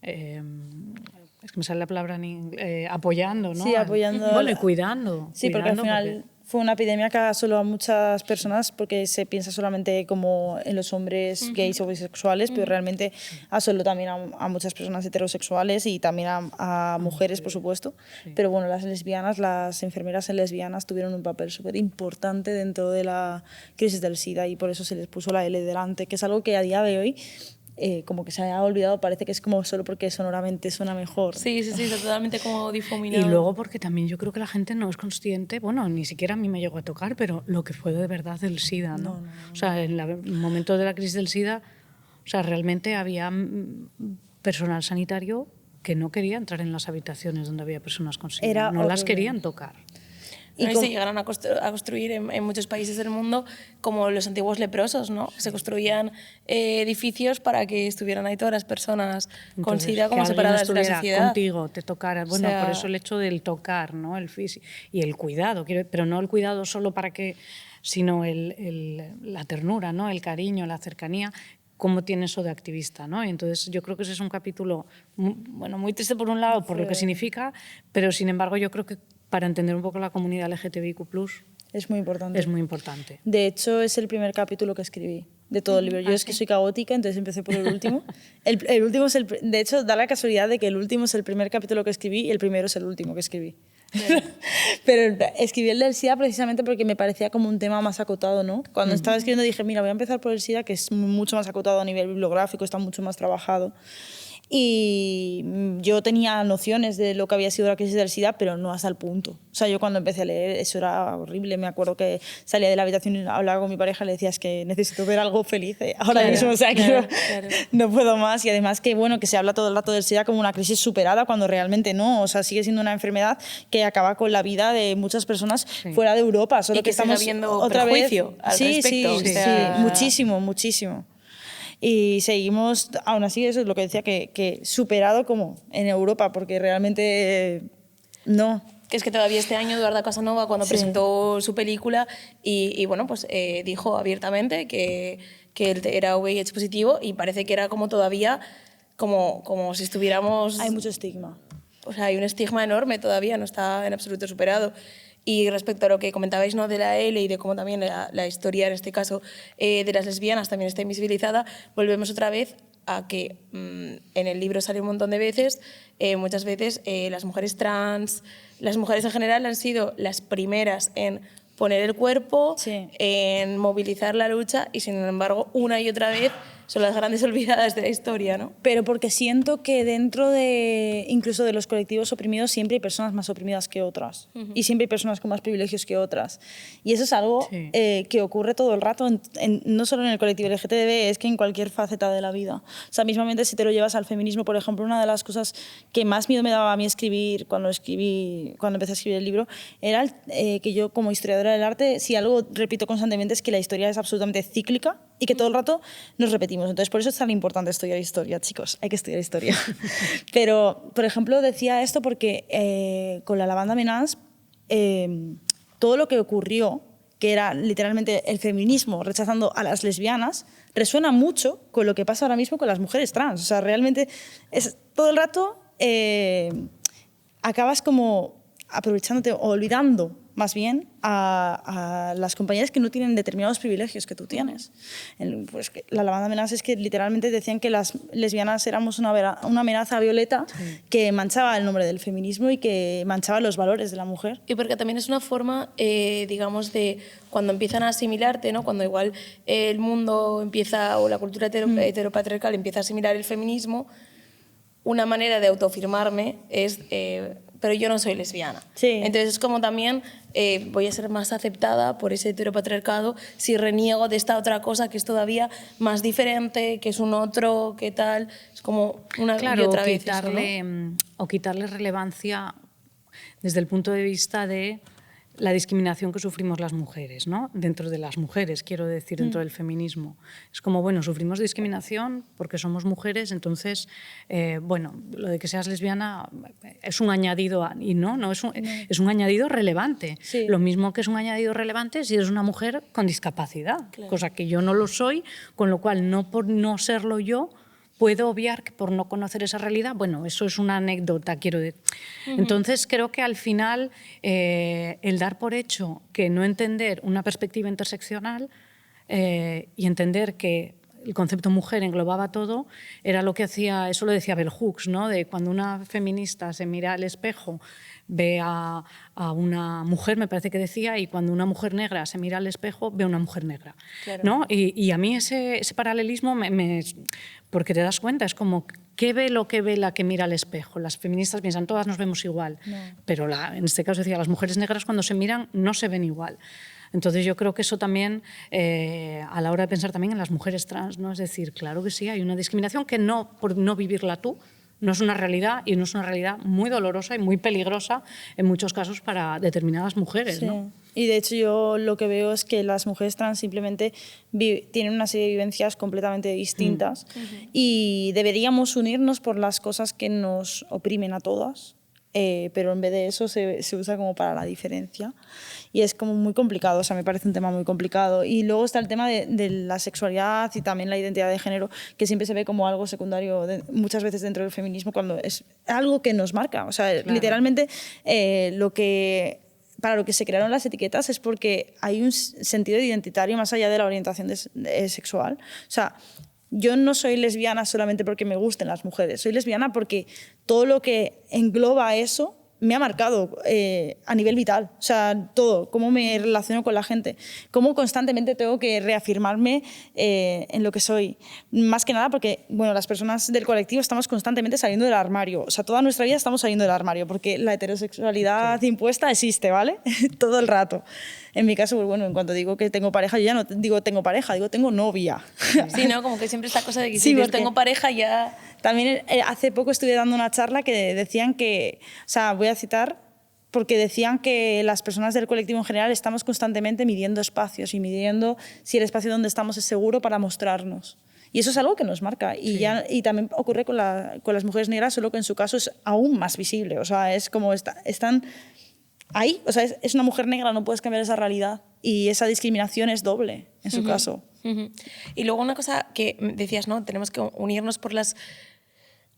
S3: es que me sale la palabra, apoyando, ¿no?
S4: Sí, apoyando
S3: Bueno,
S4: a
S3: y
S4: la-
S3: cuidando.
S4: Sí, porque al
S3: cuidando,
S4: final fue una epidemia que asoló a muchas personas porque se piensa solamente como en los hombres gays o bisexuales, pero realmente asoló también a muchas personas heterosexuales y también a mujeres, por supuesto. Pero bueno, las lesbianas, las enfermeras lesbianas tuvieron un papel súper importante dentro de la crisis del SIDA y por eso se les puso la L delante, que es algo que a día de hoy como que se ha olvidado, parece que es como solo porque sonoramente suena mejor.
S2: Sí, sí, sí, está totalmente como difuminado.
S3: Y luego porque también yo creo que la gente no es consciente, bueno, ni siquiera a mí me llegó a tocar, pero lo que fue de verdad el SIDA, ¿no? O sea, en el momento de la crisis del SIDA, o sea, realmente había personal sanitario que no quería entrar en las habitaciones donde había personas con SIDA,
S4: Era
S3: no las
S4: horrible.
S3: querían tocar.
S2: Y
S4: como-
S2: se llegaron a construir en muchos países del mundo como los antiguos leprosos, ¿no? Se construían edificios para que estuvieran ahí todas las personas con
S3: Entonces,
S2: SIDA como
S3: que alguien
S2: separadas de la
S3: estuviera
S2: sociedad.
S3: contigo, te tocara. Bueno,
S2: sea-
S3: por eso el hecho del tocar, ¿no? El físico y el cuidado, pero no el cuidado solo para que, sino la ternura, ¿no? El cariño, la cercanía. Cómo tiene eso de activista, ¿no? Y entonces yo creo que ese es un capítulo muy triste por un lado, por lo que significa, pero sin embargo yo creo que para entender un poco la comunidad LGTBIQ+,
S4: Es muy importante.
S3: Es muy importante.
S4: De hecho, es el primer capítulo que escribí de todo el libro. Yo es que soy caótica, entonces empecé por el último. El último es de hecho, da la casualidad de que el último es el primer capítulo que escribí y el primero es el último que escribí. Pero escribí el del SIDA precisamente porque me parecía como un tema más acotado, ¿no? Cuando estaba escribiendo dije, mira, voy a empezar por el SIDA, que es mucho más acotado a nivel bibliográfico, está mucho más trabajado. Y yo tenía nociones de lo que había sido la crisis del SIDA, pero no hasta el punto. O sea, yo cuando empecé a leer eso era horrible. Me acuerdo que salía de la habitación y hablaba con mi pareja y le decía, es que necesito ver algo feliz ahora mismo, o sea, que no puedo más. Y además que, bueno, que se habla todo el rato del SIDA como una crisis superada cuando realmente no. O sea, sigue siendo una enfermedad que acaba con la vida de muchas personas fuera de Europa. Solo
S2: y que
S4: estamos
S2: habiendo
S4: otra vez
S2: al
S4: sí,
S2: respecto.
S4: Sí, muchísimo, muchísimo. Y seguimos, aún así, eso es lo que decía, que superado como en Europa, porque realmente no.
S2: Que es que todavía este año Eduarda Casanova, cuando presentó su película, y bueno, pues dijo abiertamente que él era VIH positivo y parece que era como todavía, como si estuviéramos...
S4: Hay mucho estigma.
S2: O sea, hay un estigma enorme todavía, no está en absoluto superado. Y respecto a lo que comentabais, ¿no?, de la L y de cómo también la historia, en este caso, de las lesbianas también está invisibilizada, volvemos otra vez a que en el libro sale un montón de veces, muchas veces las mujeres trans, las mujeres en general han sido las primeras en poner el cuerpo, en movilizar la lucha y, sin embargo, una y otra vez son las grandes olvidadas de la historia, ¿no?
S4: Pero porque siento que dentro de, incluso de los colectivos oprimidos, siempre hay personas más oprimidas que otras. Y siempre hay personas con más privilegios que otras. Y eso es algo que ocurre todo el rato, no solo en el colectivo LGTB, es que en cualquier faceta de la vida. O sea, mismamente si te lo llevas al feminismo, por ejemplo, una de las cosas que más miedo me daba a mí escribir cuando empecé a escribir el libro, era que yo, como historiadora del arte, si algo repito constantemente es que la historia es absolutamente cíclica y que todo el rato nos repetimos. Entonces, por eso es tan importante estudiar historia, chicos. Hay que estudiar historia. Pero, por ejemplo, decía esto porque con la lavanda Menás, todo lo que ocurrió, que era literalmente el feminismo rechazando a las lesbianas, resuena mucho con lo que pasa ahora mismo con las mujeres trans. O sea, realmente es todo el rato acabas como aprovechándote o olvidando más bien a las compañeras que no tienen determinados privilegios que tú tienes. Pues la lavanda Menás es que literalmente decían que las lesbianas éramos una amenaza violeta que manchaba el nombre del feminismo y que manchaba los valores de la mujer.
S2: Y porque también es una forma, digamos, de cuando empiezan a asimilarte, ¿no? Cuando igual el mundo empieza, o la cultura heteropatriarcal empieza a asimilar el feminismo, una manera de autoafirmarme es... pero yo no soy lesbiana. Entonces es como también voy a ser más aceptada por ese heteropatriarcado si reniego de esta otra cosa que es todavía más diferente, que es un otro, que tal. Es como una y otra vez eso, ¿no?
S3: O quitarle relevancia desde el punto de vista de la discriminación que sufrimos las mujeres, ¿no? Dentro de las mujeres, quiero decir, dentro del feminismo. Es como, bueno, sufrimos discriminación porque somos mujeres, entonces, bueno, lo de que seas lesbiana es un añadido, y no es un añadido relevante. Lo mismo que es un añadido relevante si eres una mujer con discapacidad, cosa que yo no lo soy, con lo cual, no por no serlo yo, puedo obviar que por no conocer esa realidad, bueno, eso es una anécdota, quiero decir. Entonces, creo que al final el dar por hecho que no entender una perspectiva interseccional y entender que el concepto mujer englobaba todo, era lo que hacía, eso lo decía Bell Hooks, ¿no? De cuando una feminista se mira al espejo, ve a una mujer, me parece que decía, y cuando una mujer negra se mira al espejo, ve a una mujer negra. ¿No? Y a mí ese paralelismo porque te das cuenta, es como, ¿qué ve lo que ve la que mira al espejo? Las feministas piensan, todas nos vemos igual, pero en este caso decía, las mujeres negras cuando se miran no se ven igual. Entonces yo creo que eso también, a la hora de pensar también en las mujeres trans, ¿no? Es decir, claro que sí, hay una discriminación que no, por no vivirla tú, no es una realidad, y no es una realidad muy dolorosa y muy peligrosa en muchos casos para determinadas mujeres, ¿no?
S4: Y de hecho yo lo que veo es que las mujeres trans simplemente tienen una serie de vivencias completamente distintas y deberíamos unirnos por las cosas que nos oprimen a todas, pero en vez de eso se usa como para la diferencia. Y es como muy complicado, o sea, me parece un tema muy complicado. Y luego está el tema de la sexualidad y también la identidad de género, que siempre se ve como algo secundario muchas veces dentro del feminismo, cuando es algo que nos marca. O sea, literalmente lo que para lo que se crearon las etiquetas es porque hay un sentido identitario más allá de la orientación sexual. O sea, yo no soy lesbiana solamente porque me gusten las mujeres, soy lesbiana porque todo lo que engloba eso me ha marcado a nivel vital. O sea, todo, cómo me relaciono con la gente, cómo constantemente tengo que reafirmarme en lo que soy. Más que nada porque, bueno, las personas del colectivo estamos constantemente saliendo del armario. O sea, toda nuestra vida estamos saliendo del armario porque la heterosexualidad impuesta existe, ¿vale? Todo el rato. En mi caso, pues bueno, en cuanto digo que tengo pareja, yo ya no digo tengo pareja, digo tengo novia.
S2: Sí, ¿no? Como que siempre esta cosa de que
S4: sí,
S2: si tengo pareja ya...
S4: También hace poco estuve dando una charla que decían que, o sea, voy a citar, porque decían que las personas del colectivo en general estamos constantemente midiendo espacios y midiendo si el espacio donde estamos es seguro para mostrarnos. Y eso es algo que nos marca. Y, y también ocurre con las mujeres negras, solo que en su caso es aún más visible. O sea, es como están ahí. O sea, es una mujer negra, no puedes cambiar esa realidad. Y esa discriminación es doble en su caso.
S2: Y luego una cosa que decías, ¿no? Tenemos que unirnos por las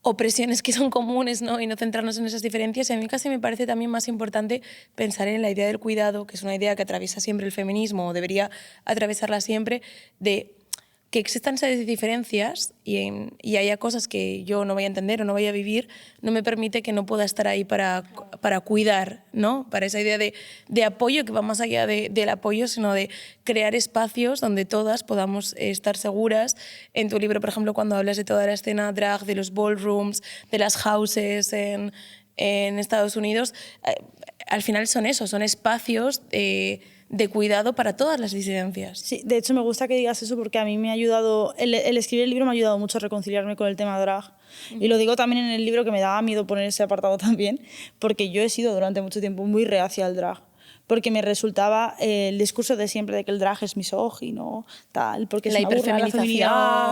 S2: opresiones que son comunes, ¿no? Y no centrarnos en esas diferencias. Y a mí casi me parece también más importante pensar en la idea del cuidado, que es una idea que atraviesa siempre el feminismo, o debería atravesarla siempre, de que existan esas diferencias y haya cosas que yo no vaya a entender o no vaya a vivir, no me permite que no pueda estar ahí para cuidar, ¿no? Para esa idea de apoyo que va más allá del apoyo, sino de crear espacios donde todas podamos estar seguras. En tu libro, por ejemplo, cuando hablas de toda la escena drag, de los ballrooms, de las houses en Estados Unidos, al final son eso, son espacios de cuidado para todas las disidencias.
S4: Sí, de hecho me gusta que digas eso porque a mí me ha ayudado, el escribir el libro me ha ayudado mucho a reconciliarme con el tema drag. Y lo digo también en el libro que me daba miedo poner ese apartado también, porque yo he sido durante mucho tiempo muy reacia al drag. Porque me resultaba el discurso de siempre de que el drag es misógino, tal, porque es
S2: la
S4: una burla de la feminidad.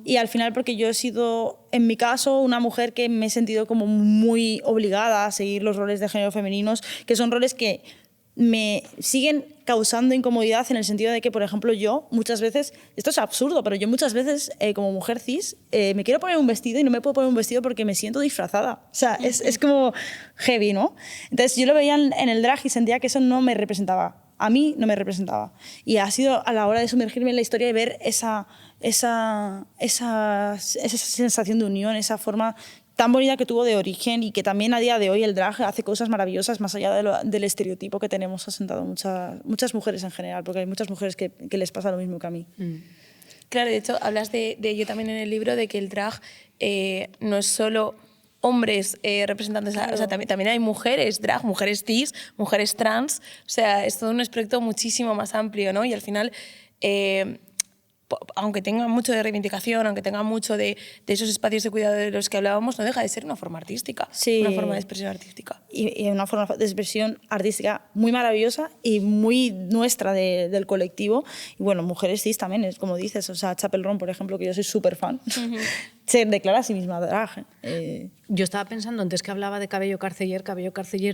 S4: Y al final porque yo he sido, en mi caso, una mujer que me he sentido como muy obligada a seguir los roles de género femeninos, que son roles que me siguen causando incomodidad en el sentido de que, por ejemplo, yo muchas veces, esto es absurdo, pero yo muchas veces como mujer cis me quiero poner un vestido y no me puedo poner un vestido porque me siento disfrazada. O sea, es como heavy, ¿no? Entonces yo lo veía en el drag y sentía que eso no me representaba. A mí no me representaba. Y ha sido a la hora de sumergirme en la historia y ver esa sensación de unión, esa forma tan bonita que tuvo de origen y que también a día de hoy el drag hace cosas maravillosas más allá del estereotipo que tenemos asentado muchas mujeres en general, porque hay muchas mujeres que les pasa lo mismo que a mí.
S2: Claro, de hecho, hablas de yo también en el libro de que el drag no es solo hombres representantes, claro. O sea, también hay mujeres drag, mujeres cis, mujeres trans, o sea, es todo un espectro muchísimo más amplio, ¿no? Y al final... aunque tenga mucho de reivindicación, aunque tenga mucho de esos espacios de cuidado de los que hablábamos, no deja de ser una forma artística,
S4: sí.
S2: Una forma de expresión artística.
S4: Y una forma de expresión artística muy maravillosa y muy nuestra del colectivo. Y bueno, mujeres cis también, es como dices, o sea, Chapel Roan, por ejemplo, que yo soy súper fan, se declara a sí misma drag.
S3: Yo estaba pensando, antes que hablaba de Cabello Carceller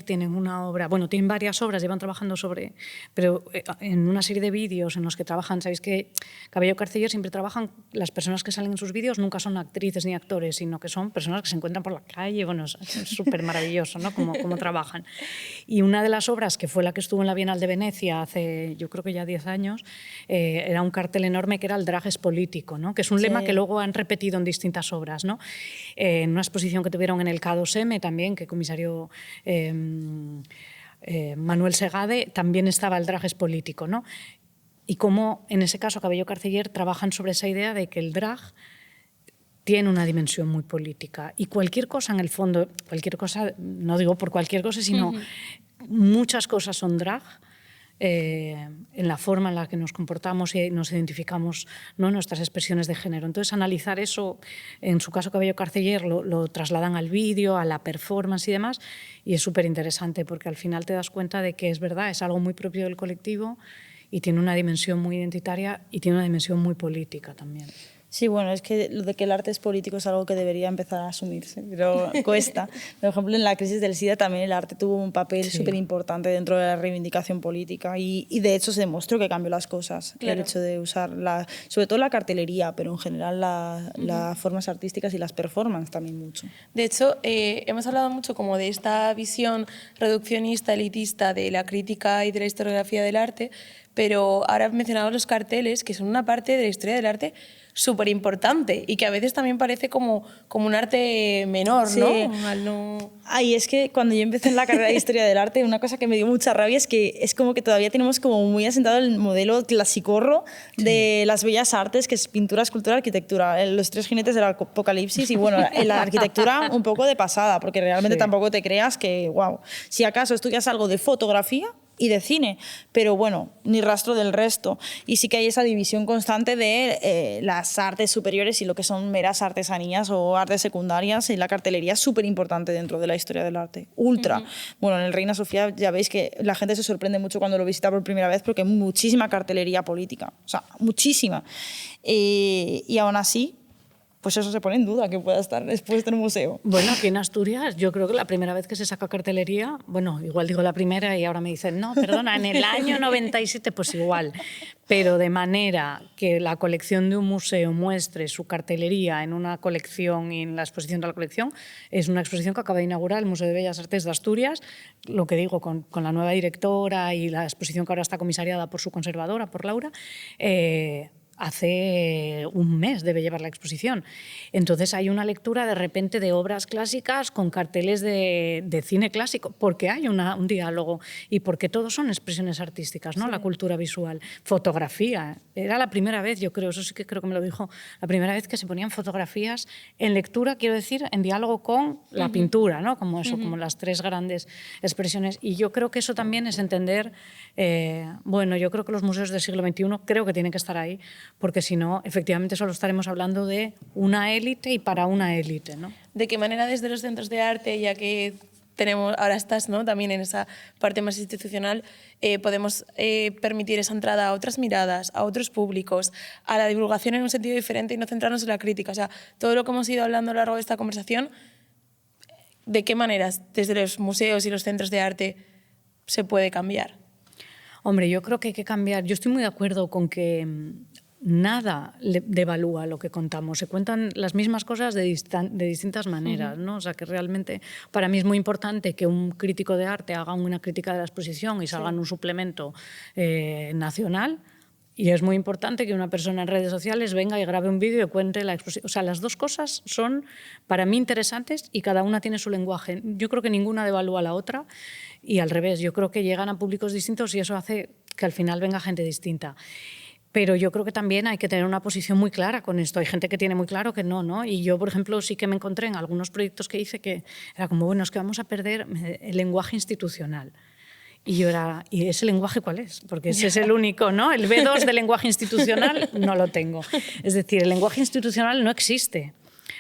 S3: tienen una obra, bueno, tienen varias obras, llevan trabajando sobre, pero en una serie de vídeos en los que trabajan, sabéis que Cabello Carceller siempre trabajan, las personas que salen en sus vídeos nunca son actrices ni actores, sino que son personas que se encuentran por la calle, bueno, es súper maravilloso, ¿no? Cómo trabajan. Y una de las obras, que fue la que estuvo en la Bienal de Venecia hace, yo creo que ya 10 años, era un cartel enorme que era el drag es político, ¿no? Que es un lema que luego han repetido en distintas obras, ¿no? En una exposición que tuvieron en el K2M también, que el comisario Manuel Segade, también estaba el drag es político, ¿no? Y cómo en ese caso Cabello Carceller trabajan sobre esa idea de que el drag tiene una dimensión muy política y cualquier cosa en el fondo, cualquier cosa, no digo por cualquier cosa, sino muchas cosas son drag, en la forma en la que nos comportamos y nos identificamos, ¿no? Nuestras expresiones de género. Entonces, analizar eso, en su caso Cabello Carceller, lo trasladan al vídeo, a la performance y demás, y es súper interesante porque al final te das cuenta de que es verdad, es algo muy propio del colectivo y tiene una dimensión muy identitaria y tiene una dimensión muy política también.
S4: Sí, bueno, es que lo de que el arte es político es algo que debería empezar a asumirse, pero cuesta. Por ejemplo, en la crisis del SIDA también el arte tuvo un papel súper importante dentro de la reivindicación política y de hecho se demostró que cambió las cosas. Claro. El hecho de usar, sobre todo la cartelería, pero en general las formas artísticas y las performances también mucho.
S2: De hecho, hemos hablado mucho como de esta visión reduccionista, elitista de la crítica y de la historiografía del arte, pero ahora mencionamos los carteles, que son una parte de la historia del arte súper importante y que a veces también parece como un arte menor,
S4: sí.
S2: ¿no?
S4: Ay, es que cuando yo empecé en la carrera de Historia del Arte, una cosa que me dio mucha rabia es que es como que todavía tenemos como muy asentado el modelo clasicorro de las bellas artes, que es pintura, escultura, arquitectura, los tres jinetes del apocalipsis y bueno, en la arquitectura un poco de pasada, porque realmente tampoco te creas que, wow, si acaso estudias algo de fotografía, y de cine, pero bueno, ni rastro del resto. Y sí que hay esa división constante de las artes superiores y lo que son meras artesanías o artes secundarias, y la cartelería es súper importante dentro de la historia del arte, ultra. Bueno, en el Reina Sofía ya veis que la gente se sorprende mucho cuando lo visita por primera vez porque hay muchísima cartelería política, o sea, muchísima. Y aún así, pues eso se pone en duda, que pueda estar expuesto en un museo.
S3: Bueno, aquí en Asturias yo creo que la primera vez que se saca cartelería, bueno, igual digo la primera y ahora me dicen, no, perdona, en el año 97, pues igual, pero de manera que la colección de un museo muestre su cartelería en una colección y en la exposición de la colección, es una exposición que acaba de inaugurar el Museo de Bellas Artes de Asturias, lo que digo, con la nueva directora y la exposición que ahora está comisariada por su conservadora, por Laura, hace un mes debe llevar la exposición. Entonces hay una lectura de repente de obras clásicas con carteles de cine clásico, porque hay un diálogo y porque todos son expresiones artísticas, ¿no? Sí. La cultura visual. Fotografía. Era la primera vez, yo creo, eso sí que creo que me lo dijo, la primera vez que se ponían fotografías en lectura, quiero decir, en diálogo con la pintura, ¿no? Como eso, como las tres grandes expresiones. Y yo creo que eso también es entender, bueno, yo creo que los museos del siglo XXI creo que tienen que estar ahí, porque si no, efectivamente solo estaremos hablando de una élite y para una élite, ¿no?
S2: ¿De qué manera desde los centros de arte, ya que ahora estás, ¿no?, también en esa parte más institucional, podemos permitir esa entrada a otras miradas, a otros públicos, a la divulgación en un sentido diferente y no centrarnos en la crítica? O sea, todo lo que hemos ido hablando a lo largo de esta conversación, ¿de qué maneras desde los museos y los centros de arte se puede cambiar?
S3: Hombre, yo creo que hay que cambiar. Yo estoy muy de acuerdo con que nada devalúa lo que contamos. Se cuentan las mismas cosas de distintas maneras, ¿no? O sea, que realmente para mí es muy importante que un crítico de arte haga una crítica de la exposición y salga en un suplemento nacional. Y es muy importante que una persona en redes sociales venga y grabe un vídeo y cuente la exposición. O sea, las dos cosas son para mí interesantes y cada una tiene su lenguaje. Yo creo que ninguna devalúa a la otra y al revés. Yo creo que llegan a públicos distintos y eso hace que al final venga gente distinta. Pero yo creo que también hay que tener una posición muy clara con esto. Hay gente que tiene muy claro que no, ¿no? Y yo, por ejemplo, sí que me encontré en algunos proyectos que hice que era como, bueno, es que vamos a perder el lenguaje institucional. Y yo era, ¿y ese lenguaje cuál es? Porque ese es el único, ¿no? El B2 de lenguaje institucional no lo tengo. Es decir, el lenguaje institucional no existe.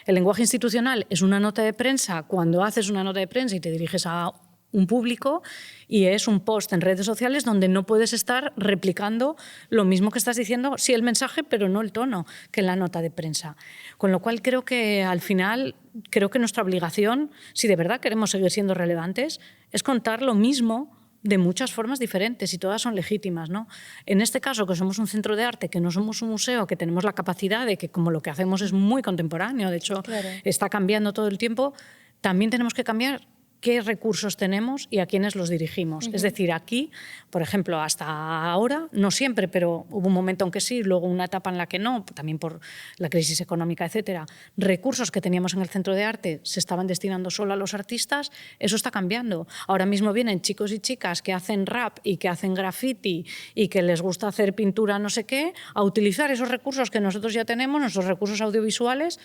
S3: El lenguaje institucional es una nota de prensa cuando haces una nota de prensa y te diriges a un público y es un post en redes sociales donde no puedes estar replicando lo mismo que estás diciendo, sí el mensaje, pero no el tono que en la nota de prensa. Con lo cual creo que al final, creo que nuestra obligación, si de verdad queremos seguir siendo relevantes, es contar lo mismo de muchas formas diferentes y todas son legítimas, ¿no? En este caso, que somos un centro de arte, que no somos un museo, que tenemos la capacidad de que como lo que hacemos es muy contemporáneo, de hecho está cambiando todo el tiempo, también tenemos que cambiar qué recursos tenemos y a quiénes los dirigimos. Es decir, aquí, por ejemplo, hasta ahora, no siempre, pero hubo un momento en que sí, luego una etapa en la que no, también por la crisis económica, etcétera. Recursos que teníamos en el centro de arte se estaban destinando solo a los artistas, eso está cambiando. Ahora mismo vienen chicos y chicas que hacen rap y que hacen graffiti y que les gusta hacer pintura no sé qué, a utilizar esos recursos que nosotros ya tenemos, nuestros recursos audiovisuales,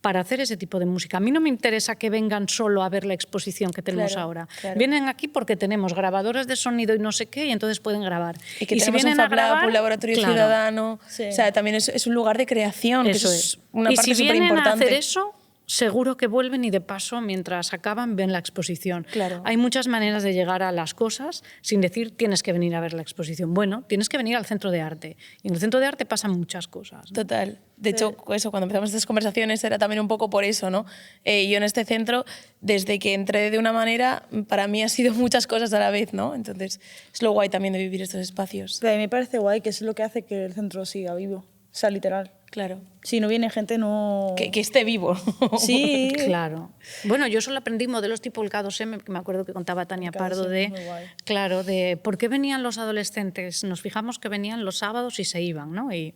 S3: para hacer ese tipo de música. A mí no me interesa que vengan solo a ver la exposición que tenemos ahora. Claro. Vienen aquí porque tenemos grabadoras de sonido y no sé qué, y entonces pueden grabar.
S2: Y que si vienen a grabar, un laboratorio ciudadano, o sea, también es un lugar de creación,
S3: eso
S2: que es una parte súper importante.
S3: Y si vienen a hacer eso, seguro que vuelven y de paso, mientras acaban, ven la exposición.
S2: Claro.
S3: Hay muchas maneras de llegar a las cosas sin decir tienes que venir a ver la exposición. Bueno, tienes que venir al centro de arte. Y en el centro de arte pasan muchas cosas, ¿no?
S2: Total. De hecho, eso, cuando empezamos estas conversaciones era también un poco por eso, ¿no? Yo en este centro, desde que entré de una manera, para mí ha sido muchas cosas a la vez, ¿no? Entonces, es lo guay también de vivir estos espacios.
S4: Pero a mí me parece guay que es lo que hace que el centro siga vivo. O sea, literal.
S2: Claro.
S4: Si no viene gente, no...
S2: Que esté vivo.
S4: Sí.
S3: Claro. Bueno, yo solo aprendí modelos tipo el K2M, que me acuerdo que contaba Tania Pardo,
S4: K2M, muy guay.
S3: claro, de por qué venían los adolescentes. Nos fijamos que venían los sábados y se iban, ¿no? Y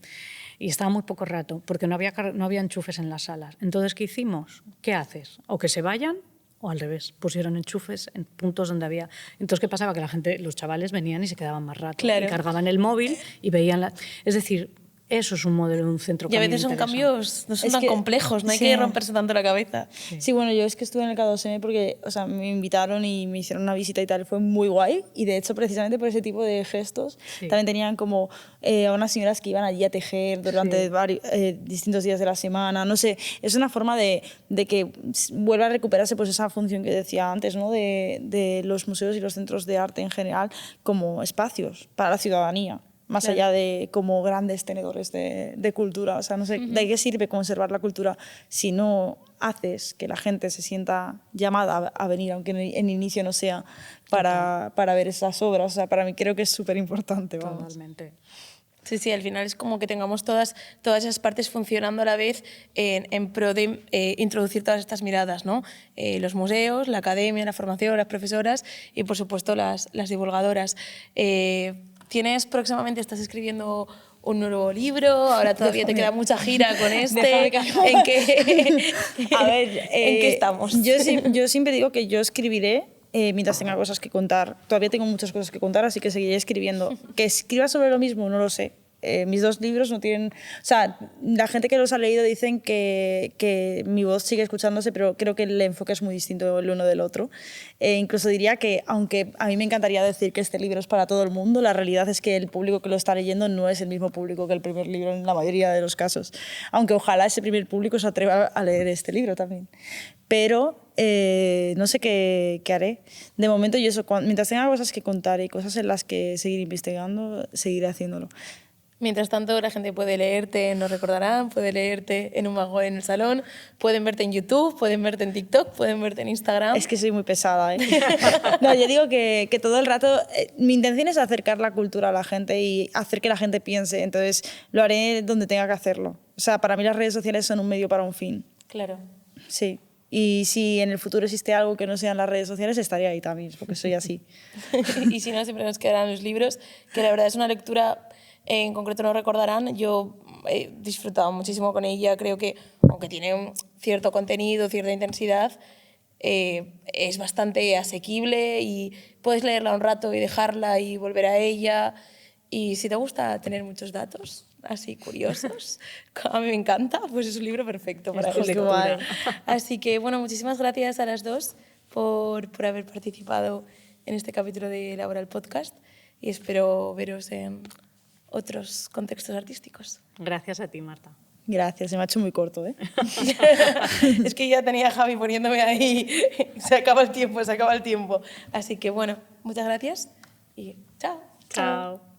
S3: estaba muy poco rato, porque no había enchufes en las salas. Entonces, ¿qué hicimos? ¿Qué haces? O que se vayan o al revés, pusieron enchufes en puntos donde había... Entonces, ¿qué pasaba? Que la gente, los chavales venían y se quedaban más rato.
S2: Claro.
S3: Y cargaban el móvil y veían... Es decir, eso es un modelo de un centro.
S2: Y a veces son cambios, no son tan complejos, no hay que romperse tanto la cabeza.
S4: Sí, bueno, yo es que estuve en el K2M porque, o sea, me invitaron y me hicieron una visita y tal, fue muy guay. Y de hecho, precisamente por ese tipo de gestos, también tenían como a unas señoras que iban allí a tejer durante distintos días de la semana. No sé, es una forma de que vuelva a recuperarse pues esa función que decía antes, ¿no? De los museos y los centros de arte en general como espacios para la ciudadanía. Más allá de como grandes tenedores de cultura. O sea, no sé, ¿de qué sirve conservar la cultura si no haces que la gente se sienta llamada a venir, aunque en inicio no sea, para ver esas obras? O sea, para mí creo que es súper importante.
S3: Totalmente.
S2: Sí, sí, al final es como que tengamos todas esas partes funcionando a la vez en pro de introducir todas estas miradas, ¿no? Los museos, la academia, la formación, las profesoras y, por supuesto, las divulgadoras. Estás escribiendo un nuevo libro, ahora todavía te queda mucha gira con este. ¿En qué estamos?
S4: Yo siempre digo que yo escribiré mientras tenga cosas que contar. Todavía tengo muchas cosas que contar, así que seguiré escribiendo. Que escriba sobre lo mismo, no lo sé. Mis dos libros no tienen... O sea, la gente que los ha leído dicen que mi voz sigue escuchándose, pero creo que el enfoque es muy distinto el uno del otro. Incluso diría que, aunque a mí me encantaría decir que este libro es para todo el mundo, la realidad es que el público que lo está leyendo no es el mismo público que el primer libro en la mayoría de los casos. Aunque ojalá ese primer público se atreva a leer este libro también. Pero no sé qué haré. De momento, yo eso, mientras tenga cosas que contar y cosas en las que seguir investigando, seguiré haciéndolo.
S2: Mientras tanto, la gente puede leerte en Nos Recordarán, puede leerte en Un Mago en el Salón, pueden verte en YouTube, pueden verte en TikTok, pueden verte en Instagram.
S4: Es que soy muy pesada, ¿eh? No, yo digo que todo el rato... mi intención es acercar la cultura a la gente y hacer que la gente piense, entonces lo haré donde tenga que hacerlo. O sea, para mí las redes sociales son un medio para un fin.
S2: Claro.
S4: Sí. Y si en el futuro existe algo que no sean las redes sociales, estaría ahí también, porque soy así.
S2: Y si no, siempre nos quedarán los libros, que la verdad es una lectura... En concreto Nos Recordarán, yo he disfrutado muchísimo con ella, creo que aunque tiene un cierto contenido, cierta intensidad, es bastante asequible y puedes leerla un rato y dejarla y volver a ella. Y si te gusta tener muchos datos así curiosos, a mí me encanta, pues es un libro perfecto para lectura. Así que bueno, muchísimas gracias a las dos por haber participado en este capítulo de Elabora el Podcast y espero veros en otros contextos artísticos.
S3: Gracias a ti, Marta.
S4: Gracias, se me ha hecho muy corto, ¿eh?
S2: Es que ya tenía a Javi poniéndome ahí, se acaba el tiempo. Así que bueno, muchas gracias y chao.
S3: Chao.